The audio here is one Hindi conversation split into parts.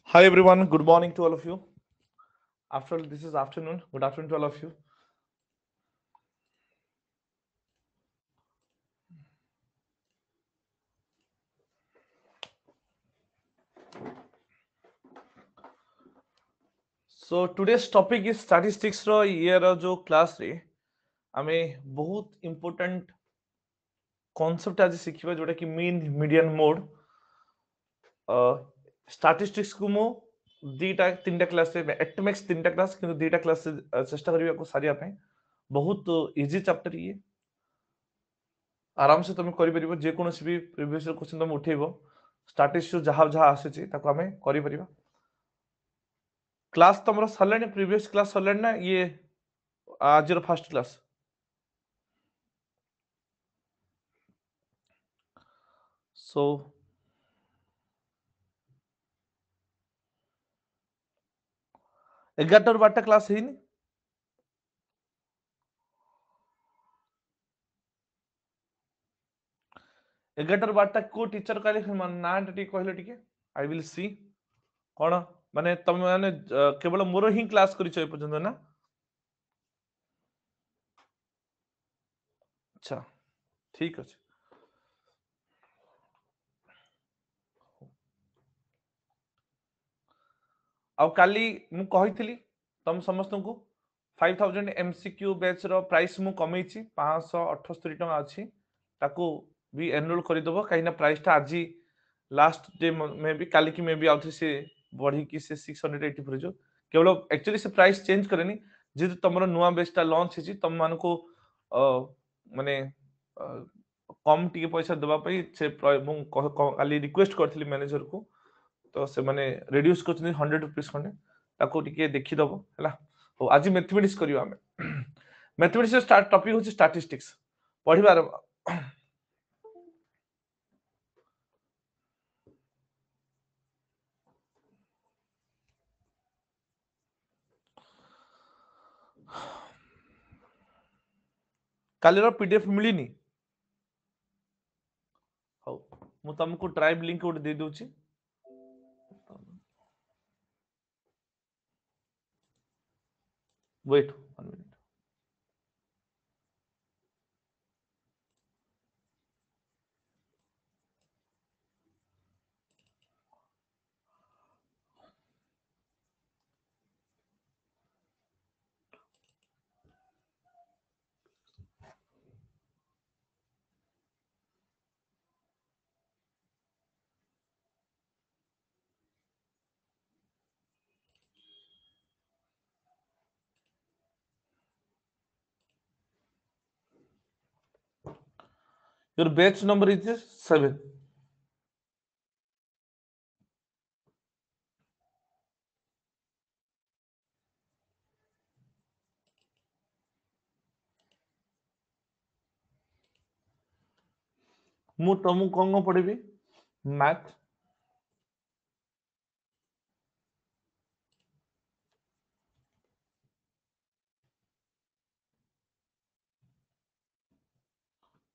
Hi everyone, good morning to all of you. After this is afternoon, good afternoon to all of you. So today's topic is statistics ro year जो class रे आमे बहुत important concept आज शिखिबा जोटा कि mean median mode statistics को मो दीटा तीनटा क्लास रे एट मैक्स तीनटा क्लास किंतु दीटा क्लास से चेष्टा करिया को सारिया पे बहुत इजी चैप्टर ये आराम से तुम करि परिबो जे कोनोसी भी प्रीवियस क्वेश्चन तुम उठेबो स्टैटिस्टिक्स जहां जहां आसे ताको हमें करि परिबा क्लास तुमरो सरलानी प्रीवियस क्लास सरलानी ना ये आज फर्स्ट क्लास सो 11टा 12टा क्लास ହେଇନି 11टा 12ଟା को टीचर कहले ना टी कहले टिके आई विल सी कोन माने तुम माने केवल मोर ही क्लास करिछ ए पर्यंत ना अच्छा ठीक अछि आ काली मु कहितली तुम समस्त को 5000 एमसीक्यू बैच रो प्राइस मु कमेछि 578 टका अछि ताको भी एनरोल करि दबो काइना प्राइस ता आजी लास्ट डे में भी काली की में भी आउथि से बढ़ी की से 684 जो केवल एक्चुअली से प्राइस चेंज करेनी जेतु तमरो नुवा बैच ता लॉन्च हिची तम मान को माने कम टिके पैसा देबा पई से मु काली रिक्वेस्ट करथली मैनेजर को तो से माने रिड्यूस करछनी 100 रुपीस खंडे ताको टिके देखि दबो हला हो आज मैथमेटिक्स करियो हमें मैथमेटिक्स स्टार्ट टॉपिक होची स्टैटिस्टिक्स पढिबार कालीर पीडीएफ मिलिनी हो मु तुमको ड्राइव लिंक उड दे दोची wait 1 minute your batch number is 7 मु तुमको कौन पढ़ेबी मैथ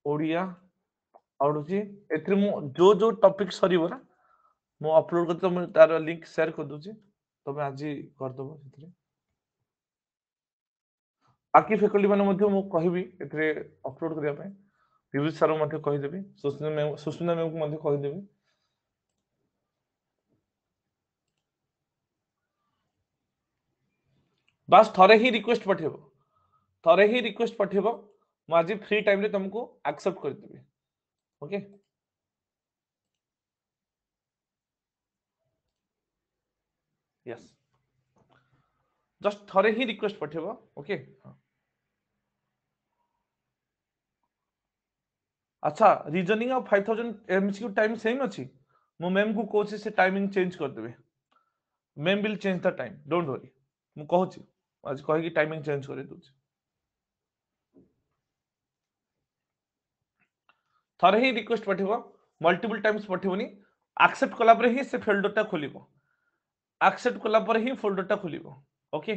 ओडिया और होची एथरे मु जो जो टॉपिक सरीबो ना मु अपलोड कर तुम तार लिंक शेयर कर दूची तमे आज कर दबो सेथरे बाकी फैकल्टी माने मध्ये मु कहिबी एथरे अपलोड करिया पे पीयूष सर मध्ये कहि देबी सुस्मिता मैम को मध्ये कहि देबी बस थरे ही रिक्वेस्ट पठेबो थरे ही रिक्वेस्ट पठेबो मु आज फ्री टाइम रे तुमको एक्सेप्ट कर देबी ओके यस जस्ट थरे ही रिक्वेस्ट पठेबो ओके अच्छा reasoning of 5000 MCQ time same अछि मु मैम को कोची से टाइमिंग चेंज कर देबे ma'am will change the time don't worry मु कहूची आज कहि की टाइमिंग चेंज कर दूची थरे ही रिक्वेस्ट पठेबो मल्टीपल टाइम्स पठेबोनी एक्सेप्ट कला पर ही से फोल्डर टा खोलिबो एक्सेप्ट कला पर ही फोल्डर टा खोलिबो ओके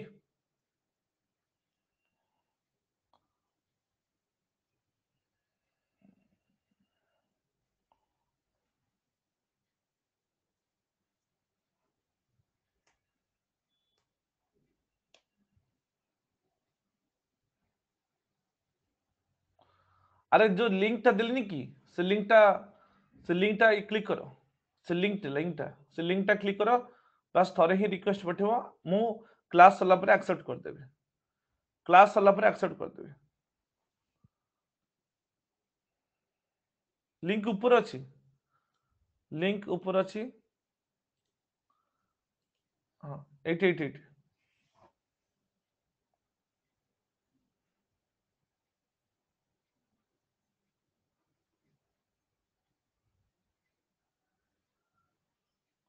अरे जो लिंक टा दिलनी की से लिंक टा क्लिक करो से लिंक टा क्लिक करो बस थोड़े ही रिक्वेस्ट पठेबो मु क्लास सला पर एक्सेप्ट कर देबे क्लास सला पर एक्सेप्ट कर देबे लिंक ऊपर अछि हां 888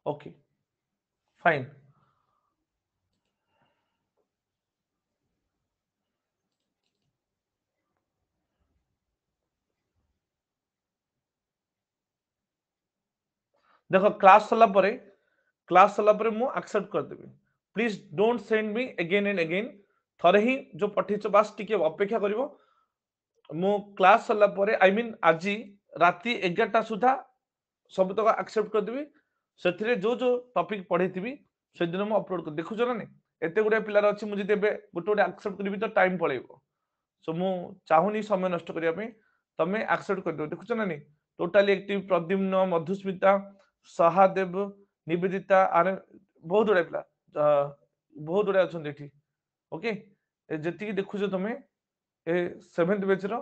ओके फाइन देखो क्लास सला परे मु एक्सेप्ट कर देबे please don't send me again and again थरे ही जो पठिछ बास टिके अपेक्षा करिवो मु क्लास सला परे आई मीन आजी राती 11टा सुधा सब तक एक्सेप्ट कर देबी सेथिरे जो टॉपिक पढैथिबी से दिन मु अपलोड कर देखु जरा नै एते गुडे पिलार अछि मु जदि एबे गोटे एक्सेप्ट करबी तो टाइम पळेइबो सो मु चाहुनी समय नष्ट करिया पे तमे एक्सेप्ट कर दो देखु ना नै टोटली एक्टिव प्रद्युम्न मधुस्मिता सहादेव निवेदिता आर बहुत गुडे पिला बहुत गुडे अछन एठी ओके जेति की देखु तमे ए 7th बैच रो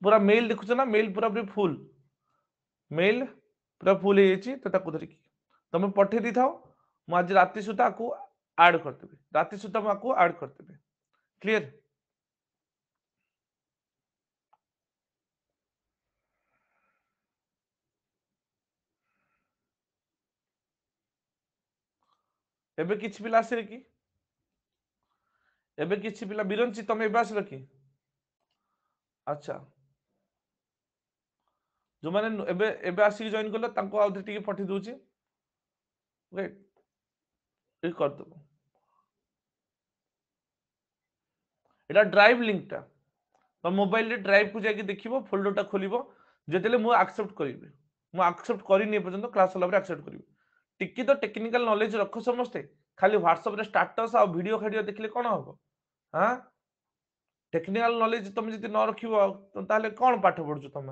पूरा मेल देखु ना मेल पूरा पूरी फुल मेल पूरा फुल हे तो ताकू धरिकी तुम पठे दी थाओ मु आज राति सुधा को ऐड कर देबे राति सुधा मु आको ऐड कर देबे क्लियर एबे किछ पिला आसे कि एबे किछ पिला बिरंची तुम एबे आसलो कि अच्छा जो माने एबे एबे आसी जॉइन करलो तांको आउ टिके पठे दोची वेट ये कर दो एटा ड्राइव लिंक टा तो मोबाइल रे ड्राइव को जाके देखिबो फोल्डर टा खोलिबो जेतेले मु एक्सेप्ट करिबे मु एक्सेप्ट करिनी पर्यंत क्लास होला पर एक्सेप्ट करिबे टिकी तो टेक्निकल नॉलेज रखो समस्ते खाली व्हाट्सएप रे स्टेटस आ वीडियो खाडियो देखले कोन होबो हां टेक्निकल नॉलेज तुम जदि न रखिबो ताले कोन पाठ पढछु तुम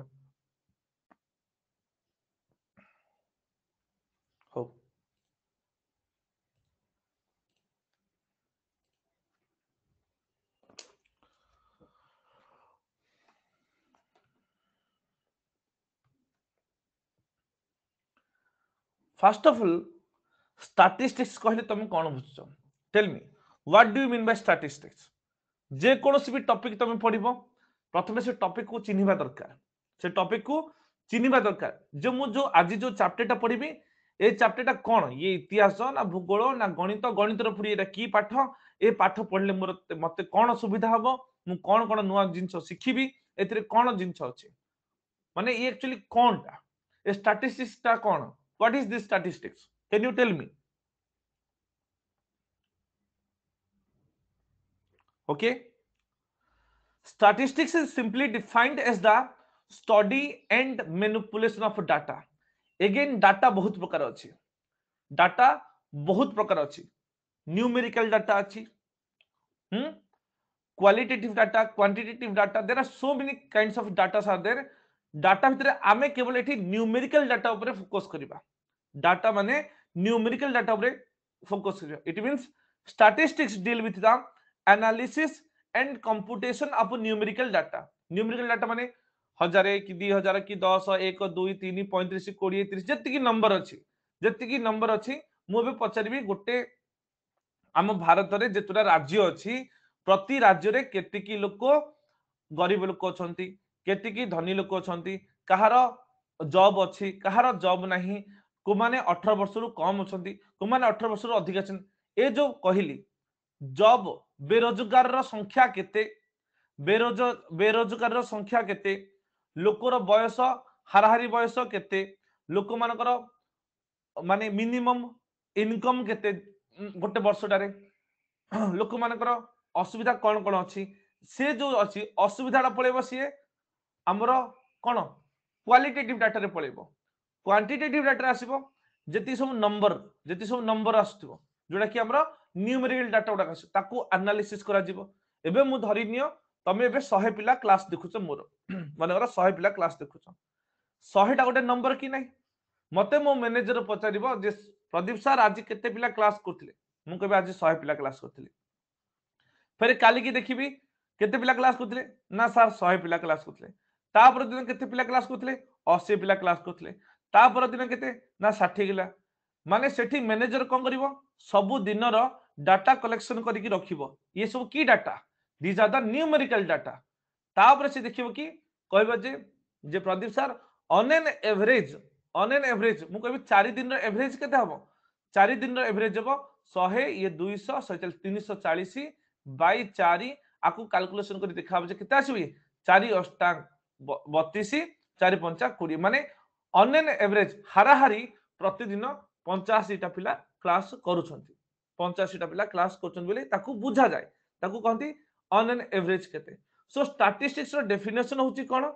हो फर्स्ट ऑफ ऑल स्टैटिस्टिक्स कहले तुम कोन बुझछ tell me what do you mean by statistics जे कोनोसी भी टॉपिक तुम पढिबो प्रथमे से टॉपिक को चिन्हिबा दरकार से टॉपिक को चिन्हिबा दरकार जो मु जो आज जो चैप्टर टा पढिबी ए चैप्टर टा कोन ये इतिहास ना भूगोल ना गणित गणित रो पुरी एटा की पाठ ए पाठ पढले मोर मते कोन सुविधा हबो मु कोन कोन नुवा जिंस सिखिबी एथिरे कोन जिंस अछि माने ये एक्चुअली कोन टा ए स्टैटिस्टिक्स टा कोन what is this statistics can you tell me okay statistics is simply defined as the study and manipulation of data again data बहुत प्रकार अछि data बहुत प्रकार अछि numerical data अछि qualitative data quantitative data there are so many kinds of data are there data भितरे आमे केवल एठी numerical data ऊपर फोकस करिबा data माने numerical data ऊपर फोकस करिबा it means statistics deal with the analysis and computation of numerical data numerical data माने हजारे कि 2000 कि 10 1 2 3 35 20 30 जति की नंबर अछि जति की नंबर अछि मु बे पचारिबी गोटे आम भारत रे जेतुरा राज्य अछि प्रति राज्य रे केतिकी लोक गरीब लोक अछंती केतिकी धनी लोक अछंती कहार जॉब अछि कहार जॉब नाही को माने 18 वर्ष रु कम अछंती को माने 18 वर्ष रु अधिक अछन ए जो कहिली जॉब बेरोजगार रो संख्या केते बेरोजगार रो संख्या केते लोकर बयस हाराहारी बयस केते लोक मानकर माने मिनिमम इनकम केते गोटे वर्षटारे लोक मानकर असुविधा कौन कौन अच्छी से जो अच्छी असुविधा पड़ेब सी आमर कौन क्वालिटेटिव डाटा रे पड़ेब क्वांटिटेटिव डाटा आसीबो जति सब नंबर आसुथिबो जोटा कि हमर न्यूमेरिकल डाटा गुडा ताकू एनालिसिस करा जिवो एबे मु धरि नियो तमे एबे 100 पिला क्लास देखुछ मोर मानकर 100 पिला क्लास देखुछ 100 टा गोटे नंबर कि नहीं मते मो मैनेजर पचारिबो जे प्रदीप सर आज केते पिला क्लास करथिले मु कहबे आज 100 पिला क्लास करथिले फिर काली की देखिबी केते पिला क्लास करथिले ना सर 100 पिला क्लास करथिले तापर दिन केते पिला क्लास करथिले 80 पिला क्लास करथिले तापर दिन केते ना 60 पिला माने सेठी मैनेजर कोन करिवो सब दिन रो डाटा कलेक्शन करिकि रखिबो ये सब की data these are the numerical data तापर से देखिबो कि कहबो जे Pradeep sir on an average मु कहबी 4 दिन रो एवरेज केते हबो 4 दिन रो एवरेज हबो 100 ये 200 140 340 बाई 4 आकु कैलकुलेशन करी देखा जे केते आसीबे 4 अष्टांग 32 4 पंचा 20 माने ऑन एन एवरेज हाराहारी प्रतिदिन 85 टा पिला क्लास करूछंती 85 टा पिला क्लास करछन बोली ताकू बुझा जाय ताकू कहंती ऑन एन एवरेज केते सो स्टैटिस्टिक्स रो डेफिनेशन होची कोन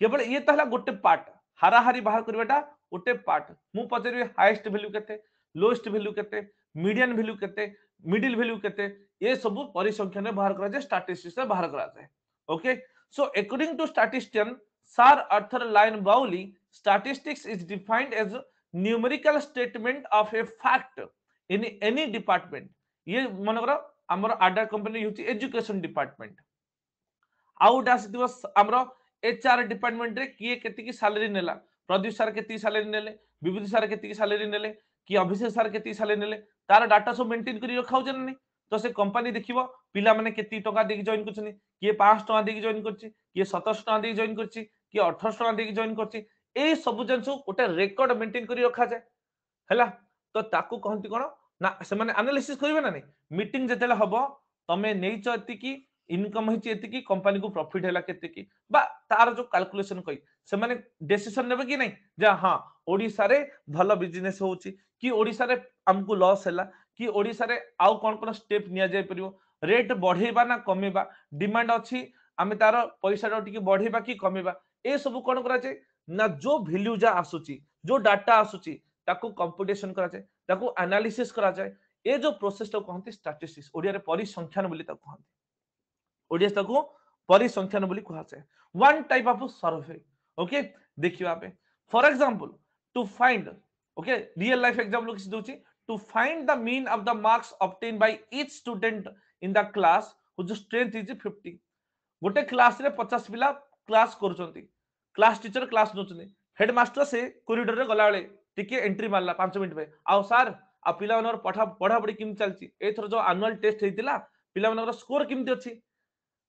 केवल ये तहला गोटे पार्ट हाराहारी बाहर करबाटा गोटे पार्ट मु पचरी हाईएस्ट वैल्यू केते लोएस्ट वैल्यू केते मीडियन वैल्यू केते मिडिल वैल्यू केते ये सब परिसंख्यान में बाहर करा जाय स्टैटिस्टिक्स में बाहर करा जाय okay so according to statistician sir Arthur Lyon Bowley statistics is defined as numerical statement of a fact in any department ये मन करो हमर आडा कंपनी होची एजुकेशन डिपार्टमेंट आउट आसीथिबो हमरो एचआर डिपार्टमेंट रे किए केति की सैलरी नेला प्रदीप सर केति सैलरी नेले विभूति सर केति सैलरी नेले कि अभिषेक सर केति सैलरी नेले तार डाटा सब मेंटेन करी रखाउ जन तो से कंपनी देखिबो पिला माने केति टका देकी जॉइन करछनी किए 500 टका देकी जॉइन करछि किए 27 टका देकी जॉइन करछि किए 18 टका देकी जॉइन करछि ए सब जंसु गोटे रेकॉर्ड मेंटेन करी रखा जाय हैला तो ताकू कहंती कोन ना से माने एनालिसिस करिवे ना नहीं मीटिंग जेतेले हबो तमे नेइछ एतिकी इनकम हिची एतिकी कंपनी को प्रॉफिट हैला केतिकी बा तार जो कैलकुलेशन कई से माने डिसीजन नेबे कि नहीं जे हां ओडिसा रे भलो बिजनेस होउची कि ओडिसा रे हमकु लॉस हैला कि ओडिसा रे आउ कोन कोन स्टेप निया जाय परियो रेट बढ़ेबा ना कमेबा डिमांड अछि आमे तार पैसा रो टिके बढ़ेबा कि कमेबा ए सब कोन करा जाय ना जो वैल्यू जा आसुची जो डाटा आसुची ताकू कंप्यूटेशन करा जाय ताकू एनालिसिस करा जाय ए जो प्रोसेस तो कहंती स्टैटिस्टिक्स ओडिया रे परिसंख्यान बोली ताकू कहंती ओडिया ताकू परिसंख्यान बोली कहा जाय one type of survey okay देखियो आपे for example to find okay real life example किसी दोची to find the mean of the marks obtain by each student in the class whose strength is 50 गोटे क्लास रे 50 पिला क्लास करूचंती क्लास टीचर क्लास नोचनी हेडमास्टर से कॉरिडोर रे गला बेले टिके एंट्री मारला 5 मिनिट पे आउ सर आ पिला मनर पढ़ा पढ़ी किम चलची एथर जो एनुअल टेस्ट हेतिला पिला मनर स्कोर किमती अछि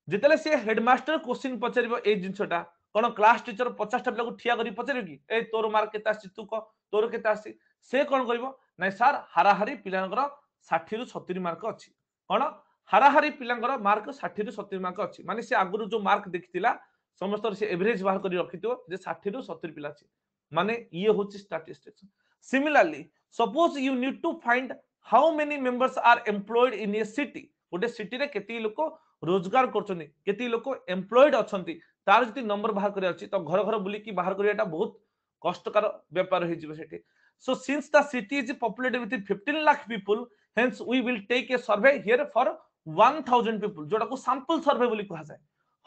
जेतले से हेडमास्टर क्वेश्चन पचारिबो ए जिंसटा कोन क्लास टीचर 50 टा पिला को ठिया करी पचारियो कि ए तोर मार्क केता आसी तू को तोर केता आसी से कोन करिवो नै सर हाराहारी पिलांकर 60 रु 70 मार्क अछि कोन हाराहारी पिलांकर मार्क 60 रु 70 मार्क अछि माने से आगुरु जो मार्क देखितिला समस्त से एवरेज बाहर करी रखितो जे 60 रु 70 पिला अछि माने ये होची statistics similarly suppose you need to find how many members are employed in a city गोटे सिटी रे केती लोक रोजगार करछनी केती लोक एम्प्लॉयड अछंती तार जति नंबर बाहर करे अछि तो घर घर बुली की बाहर करियाटा बहुत कष्टकर व्यापार हे जिवो सेठी so since the city is populated with 15 lakh people hence we will take a survey here for 1000 people जोटा को सैंपल सर्वे बोली कहा जाय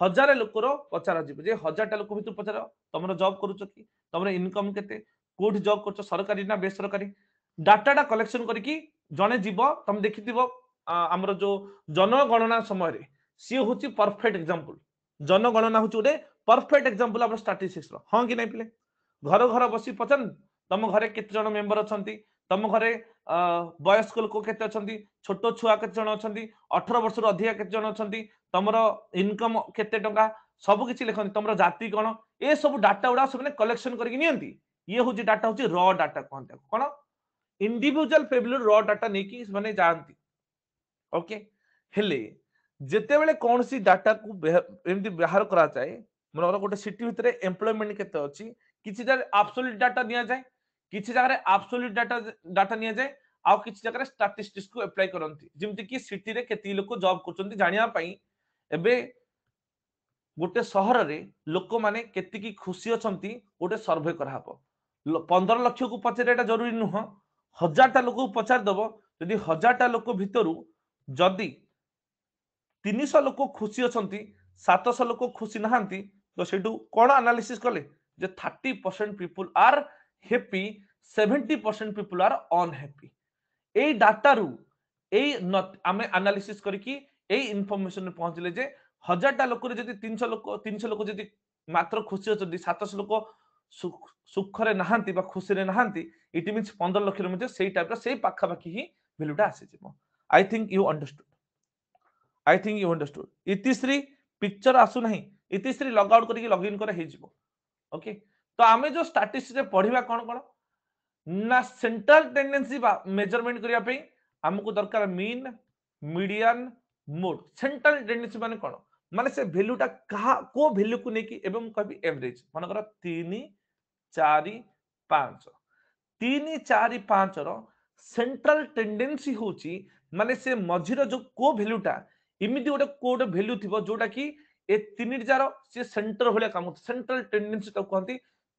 हजार लोकर पचारा जिवो जे 1000 टा लोक भितर पचारा तमरो जॉब करूछ कि तमरो इनकम केते कोठी जॉब करछ सरकारी ना बेसरकारी डाटाटा कलेक्शन करिकी जने जीव तुम देखिथिबो हमरो जो जनगणना समय रे सी होची परफेक्ट एग्जांपल जनगणना होची ओडे परफेक्ट एग्जांपल हमरो स्टैटिस्टिक्स रो हां कि नै पिले घर घर बसी पचन तम घरे केते जन मेंबर अछंती तम घरे वयस्क लोक केते अछंती छोटो छुआ केते जन अछंती 18 वर्ष रो अधिया केते जन अछंती तमरो इनकम केते टंका सब किछि लिखंती तमरो जाति कोन ए सब डाटा उडा सब ने कलेक्शन करके नियंती ये होची डाटा होची रॉ डाटा कहंते कोन इंडिविजुअल फेबुलर रॉ डाटा नेकी माने जानती ओके हेले जेते बेले कौन सी डाटा को एमती बाहर करा जाए मनोर गोटे सिटी भितर एम्प्लॉयमेंट केते अछि किछि जगह एब्सोल्यूट डाटा निया जाए किछि जगह एब्सोल्यूट डाटा निया जाए आ किछि जगह स्टैटिस्टिक्स को अप्लाई करंती जेमति कि सिटी रे केती लोक जॉब करचंती जानिया पई एबे गोटे शहर रे लोक माने केती की खुशी अछंती गोटे सर्वे करा हबो 15 लाख को पचारेटा जरूरी नुह 1000 टा लोक को पचार दबो यदि 1000 टा लोक भितरु जदि 300 लोक खुशी अछंती 700 लोक खुशी नहांती तो सेठू कोन एनालिसिस कले जे 30% people are happy 70% people are unhappy ए डाटा रु ए आमे एनालिसिस करके ए इनफॉरमेशन पहुंचले जे 1000टा लोक जदी 300 लोक जदी मात्र खुशी होती 700 लोक सुखरे नहांती बा खुशी रे नहांती इट मीन्स 15 लाख मध्ये सेही टाइप सेही पाखा पाखी ही वैल्यूटा आसी जिवो I think you understood Itishree picture आसु नहीं इतिश्री लॉग आउट करके लॉग इन कर हे जिवो ओके तो आमे जो स्टैटिस्टिक्स रे पढिबा कोन कोन ना सेंट्रल टेंडेंसी मेजरमेंट करिया पे हमको दरकार mean median mode central tendency माने कोन माने से वैल्यूटा कहा को वैल्यू को नेकी एवं कहबी एवरेज मन कर 3 4 5 3 4 5 रो सेंट्रल टेंडेंसी होची माने से मझिर जो को वैल्यूटा इमिति गोटे कोड वैल्यू थिबो जोटा कि ए 3 जार से सेंटर भले काम सेंट्रल टेंडेंसी तो कहती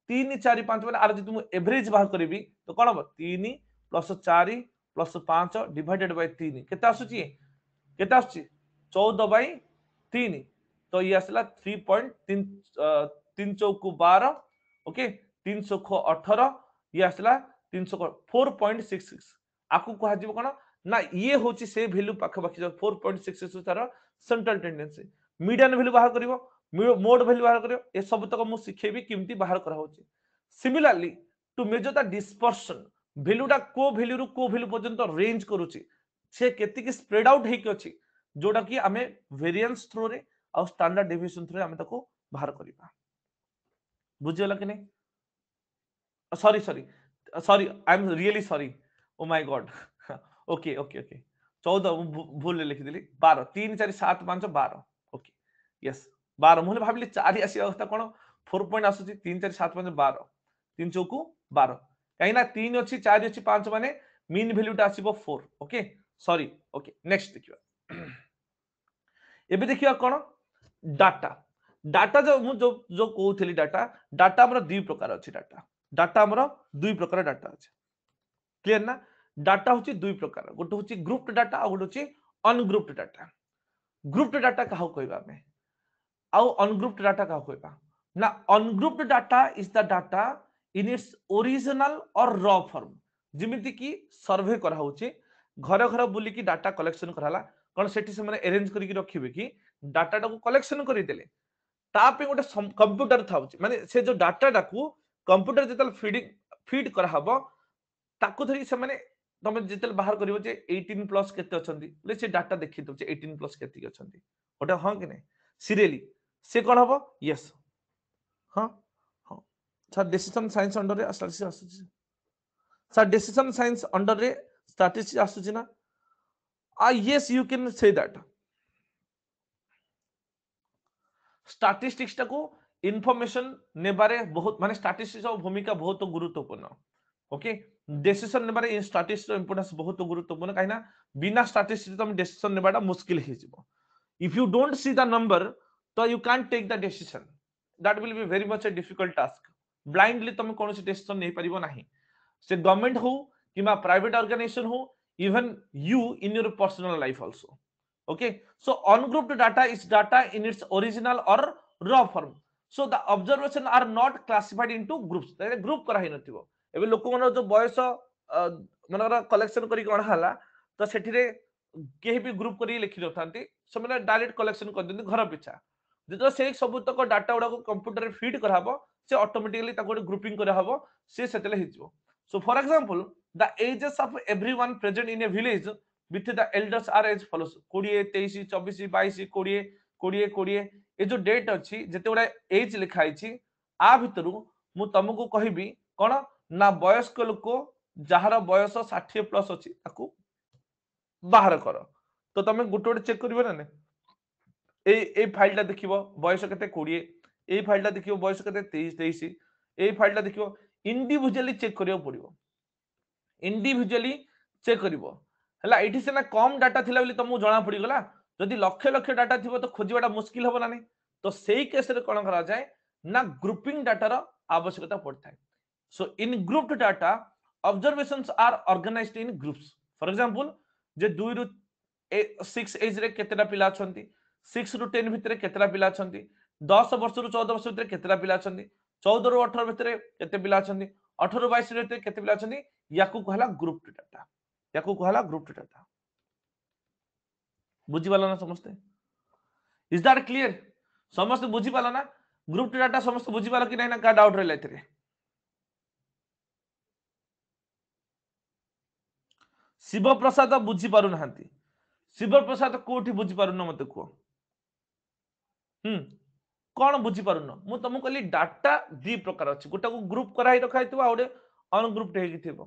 3 4 5 माने आर जदि मु एवरेज बाहर करबी तो कोन हो 3 + 4 + 5 डिवाइडेड बाय 3 केता आसुची केता आसुची 14/3 तो ये आसला 3.3 3 चौकु 12 ओके 3 चौक 18 ये आसला 300 4.66 आकु कहा जीव कोन ना ये होची से वैल्यू पाख पाखी 4.66 तार सेंट्रल टेंडेंसी मीडियन वैल्यू बाहर करिवो मोड वैल्यू बाहर करिवो ए सब तक मु सिखेबी किमती बाहर करा होची similarly to measure the dispersion वैल्यूटा को वैल्यू रु को वैल्यू पर्यंत रेंज करूची से केति की स्प्रेड आउट हेक अछि जोटा कि हमें वेरिएंस थ्रू रे और स्टैंडर्ड डेविएशन थ्रू हमें ताको बाहर करिबा बुझियला कि नहीं sorry sorry sorry I am really sorry oh my God okay okay okay 14 भूल लिखि दिली 12 3 4 7 5 12 ओके यस 12 मुले भाबली 4 आसी अवस्था कोन 4 पॉइंट आसुची 3 4 7 5 12 3 चौकु 12 काई ना 3 अछि 4 अछि 5 माने मीन वैल्यूटा आसीबो 4 ओके सॉरी ओके नेक्स्ट देखियो एबे देखियो कोन डाटा डाटा जो कहूली डाटा हमर दुई प्रकार अच्छी डाटा हमर दुई प्रकार डाटा अच्छे क्लियर ना डाटा हूँ दुई प्रकार गोटे हूँ ग्रुप डाटा आ गोटे हूँ अनग्रुप्ड डाटा ग्रुप डाटा क्या कहवा आम आउ अनग्रुप्ड डाटा क्या कहवा ना ungrouped data is the data in its original और रॉ फॉर्म जिमिति की सर्वे करा होची घर घर बुलिकी डाटा कलेक्शन कराला कौन से अरेंज करके रखिए कि डाटा को कलेक्शन करदेले तापे गोटे कंप्यूटर था माने से जो डाटा को कंप्यूटर जितल फीड करा हबो ताको धरी से माने तमे जितल बाहर करिवो जे 18 प्लस केते अछंती ले से डाटा देखि दो जे 18 प्लस केते अछंती ओटा हां कि नै सीरियली से कोन हबो यस हां हां सर डिसीजन साइंस अंडर रे स्टैटिस्टिक्स आसुची सर डिसीजन साइंस अंडर रे स्टैटिस्टिक्स आसुची ना yes you can say that statistics टाको इनफॉरमेशन नेबारे बहुत माने स्टैटिस्टिक्स भूमिका बहुत गुरुत्वपूर्ण ओके डिसीजन नेबारे स्टैटिस्टिक्स इंपोर्टेंस बहुत गुरुत्वपूर्ण काइना बिना स्टैटिस्टिक्स तुम डिसीजन नेबाटा मुश्किल हे जिवो if you don't see the number तो you can't take the decision that will be very much a difficult task blindly तुम कोनोसी डिसीजन नै परिबो नाही से गवर्नमेंट हो किबा प्राइवेट ऑर्गेनाइजेशन हो even you in your personal life also okay so ungrouped data is data in its original or raw form so the observation are not classified into groups group करा hin नथिबो एबे लोक मन जो बयस मनरा कलेक्शन करी कोन हला तो सेठी रे केही भी ग्रुप करी लिखि रथांती समेना डायरेक्ट कलेक्शन कर दिंदी घर पिछा जेतो से सब तक डाटा उडा को कंप्यूटर रे फीड करा हबो से ऑटोमेटिकली ताको ग्रुपिंग करा हबो से सेतले हिजबो so for example the ages of everyone present in a village with the elders are as follows 20 23 24 22 20 20 20 ए जो डेट अछि जते उडा एज लिखाई छी आ भितरु मु तमको कहिबी कोन ना वयस्क लोक जहार बयस 60 प्लस अछि ताकू बाहर कर तो तमे गुटे गुटे चेक करिवो ना ए फाइलटा देखिवो बयस केते 20 ए फाइलटा देखिवो बयस केते 23 23 ए फाइलटा देखिवो इंडिविजुअली चेक करियो पड़िवो इंडिविजुअली चेक करिवो हला एठी सेना कम डाटा थिला बोली तुमको जणा पड़ी गला जदि लक्ष लक्ष डाटा थिबो तो खोजिबाटा मुश्किल होबो ना नहीं तो सेही केस रे कोन करा जाय ना ग्रुपिंग डाटा रो आवश्यकता पड़थाय so in grouped data observations are organised in groups for example जे 2 रु 6 एज रे केतेटा पिला छंती 6 ରୁ 10 भितर केतरा पिला अछंती 10 वर्ष ରୁ 14 वर्ष भितर केतरा पिला अछंती 14 ରୁ 18 भितर केते पिला अछंती 18 ରୁ 22 भितर केते पिला अछंती याकू कहला ग्रुप डाटा याकू कहला ग्रुप डाटा बुझी पाला ना समस्त इज दैट क्लियर समस्त बुझी पाला ना ग्रुप डाटा समस्त बुझी पाला कि नहीं ना का डाउट रहला एथरे शिव प्रसाद बुझी पारु नहांती शिव प्रसाद कोठी बुझी पारु न मते को कौन बुझी पारुन मु तुमको कहली डाटा दी प्रकार अछि गोटा को ग्रुप कराई रखाई थिबा ओडे अनग्रुप हेगी थिबो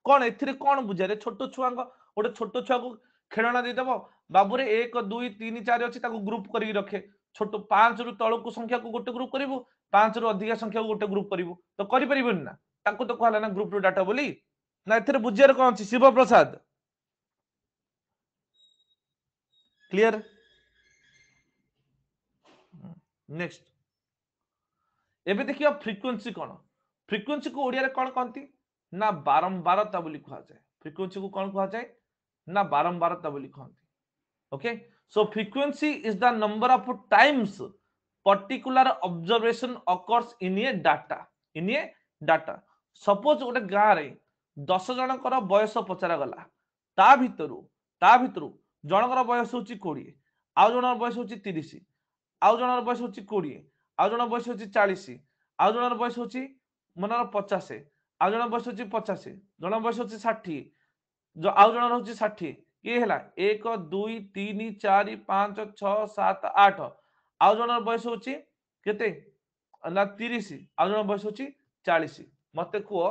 कौन एथिरे कौन बुझा रे छोटो छुआ गोटे छोटो छुआ को खेलना देदेव बाबू रे 1 2 3 4 अच्छी ग्रुप करके रखे छोट 5 रु तलक संख्या को गोटे ग्रुप करू 5 रु अधिक संख्या को गोटे ग्रुप करू तो करें ना ताको तो कहला ना ग्रुप डाटा बोली ना एथिरे बुझियार कौन अछि शिव प्रसाद क्लियर नेक्स्ट एबे देखियो फ्रीक्वेंसी कौन फ्रीक्वेंसी को ओडिया रे कौन कहती ना बारंबारता बोली कहा जाए फ्रीक्वेंसी को कौन कहा जाए ना बारंबारता बोली कहती okay so frequency is the number of times particular observation occurs in A data suppose गोटे गाँ रे 10 जनकर बयस पचरा गला ता भितरु जनकर बयस होची 20 आउ जनकर बयस होची 30 आउ जनकर बयस होची 20 आउ जनकर बयस होची 40 आउ जनकर बयस होची मनर 50 आउ जनकर बयस होची 50 जनकर बयस होची 60 आउ जनकर होची 60 ये हला 1 2 3 4 5 6 7 8 आउ जनकर बयस होची केते ना 30 आउ जनकर बयस होची 40 मते को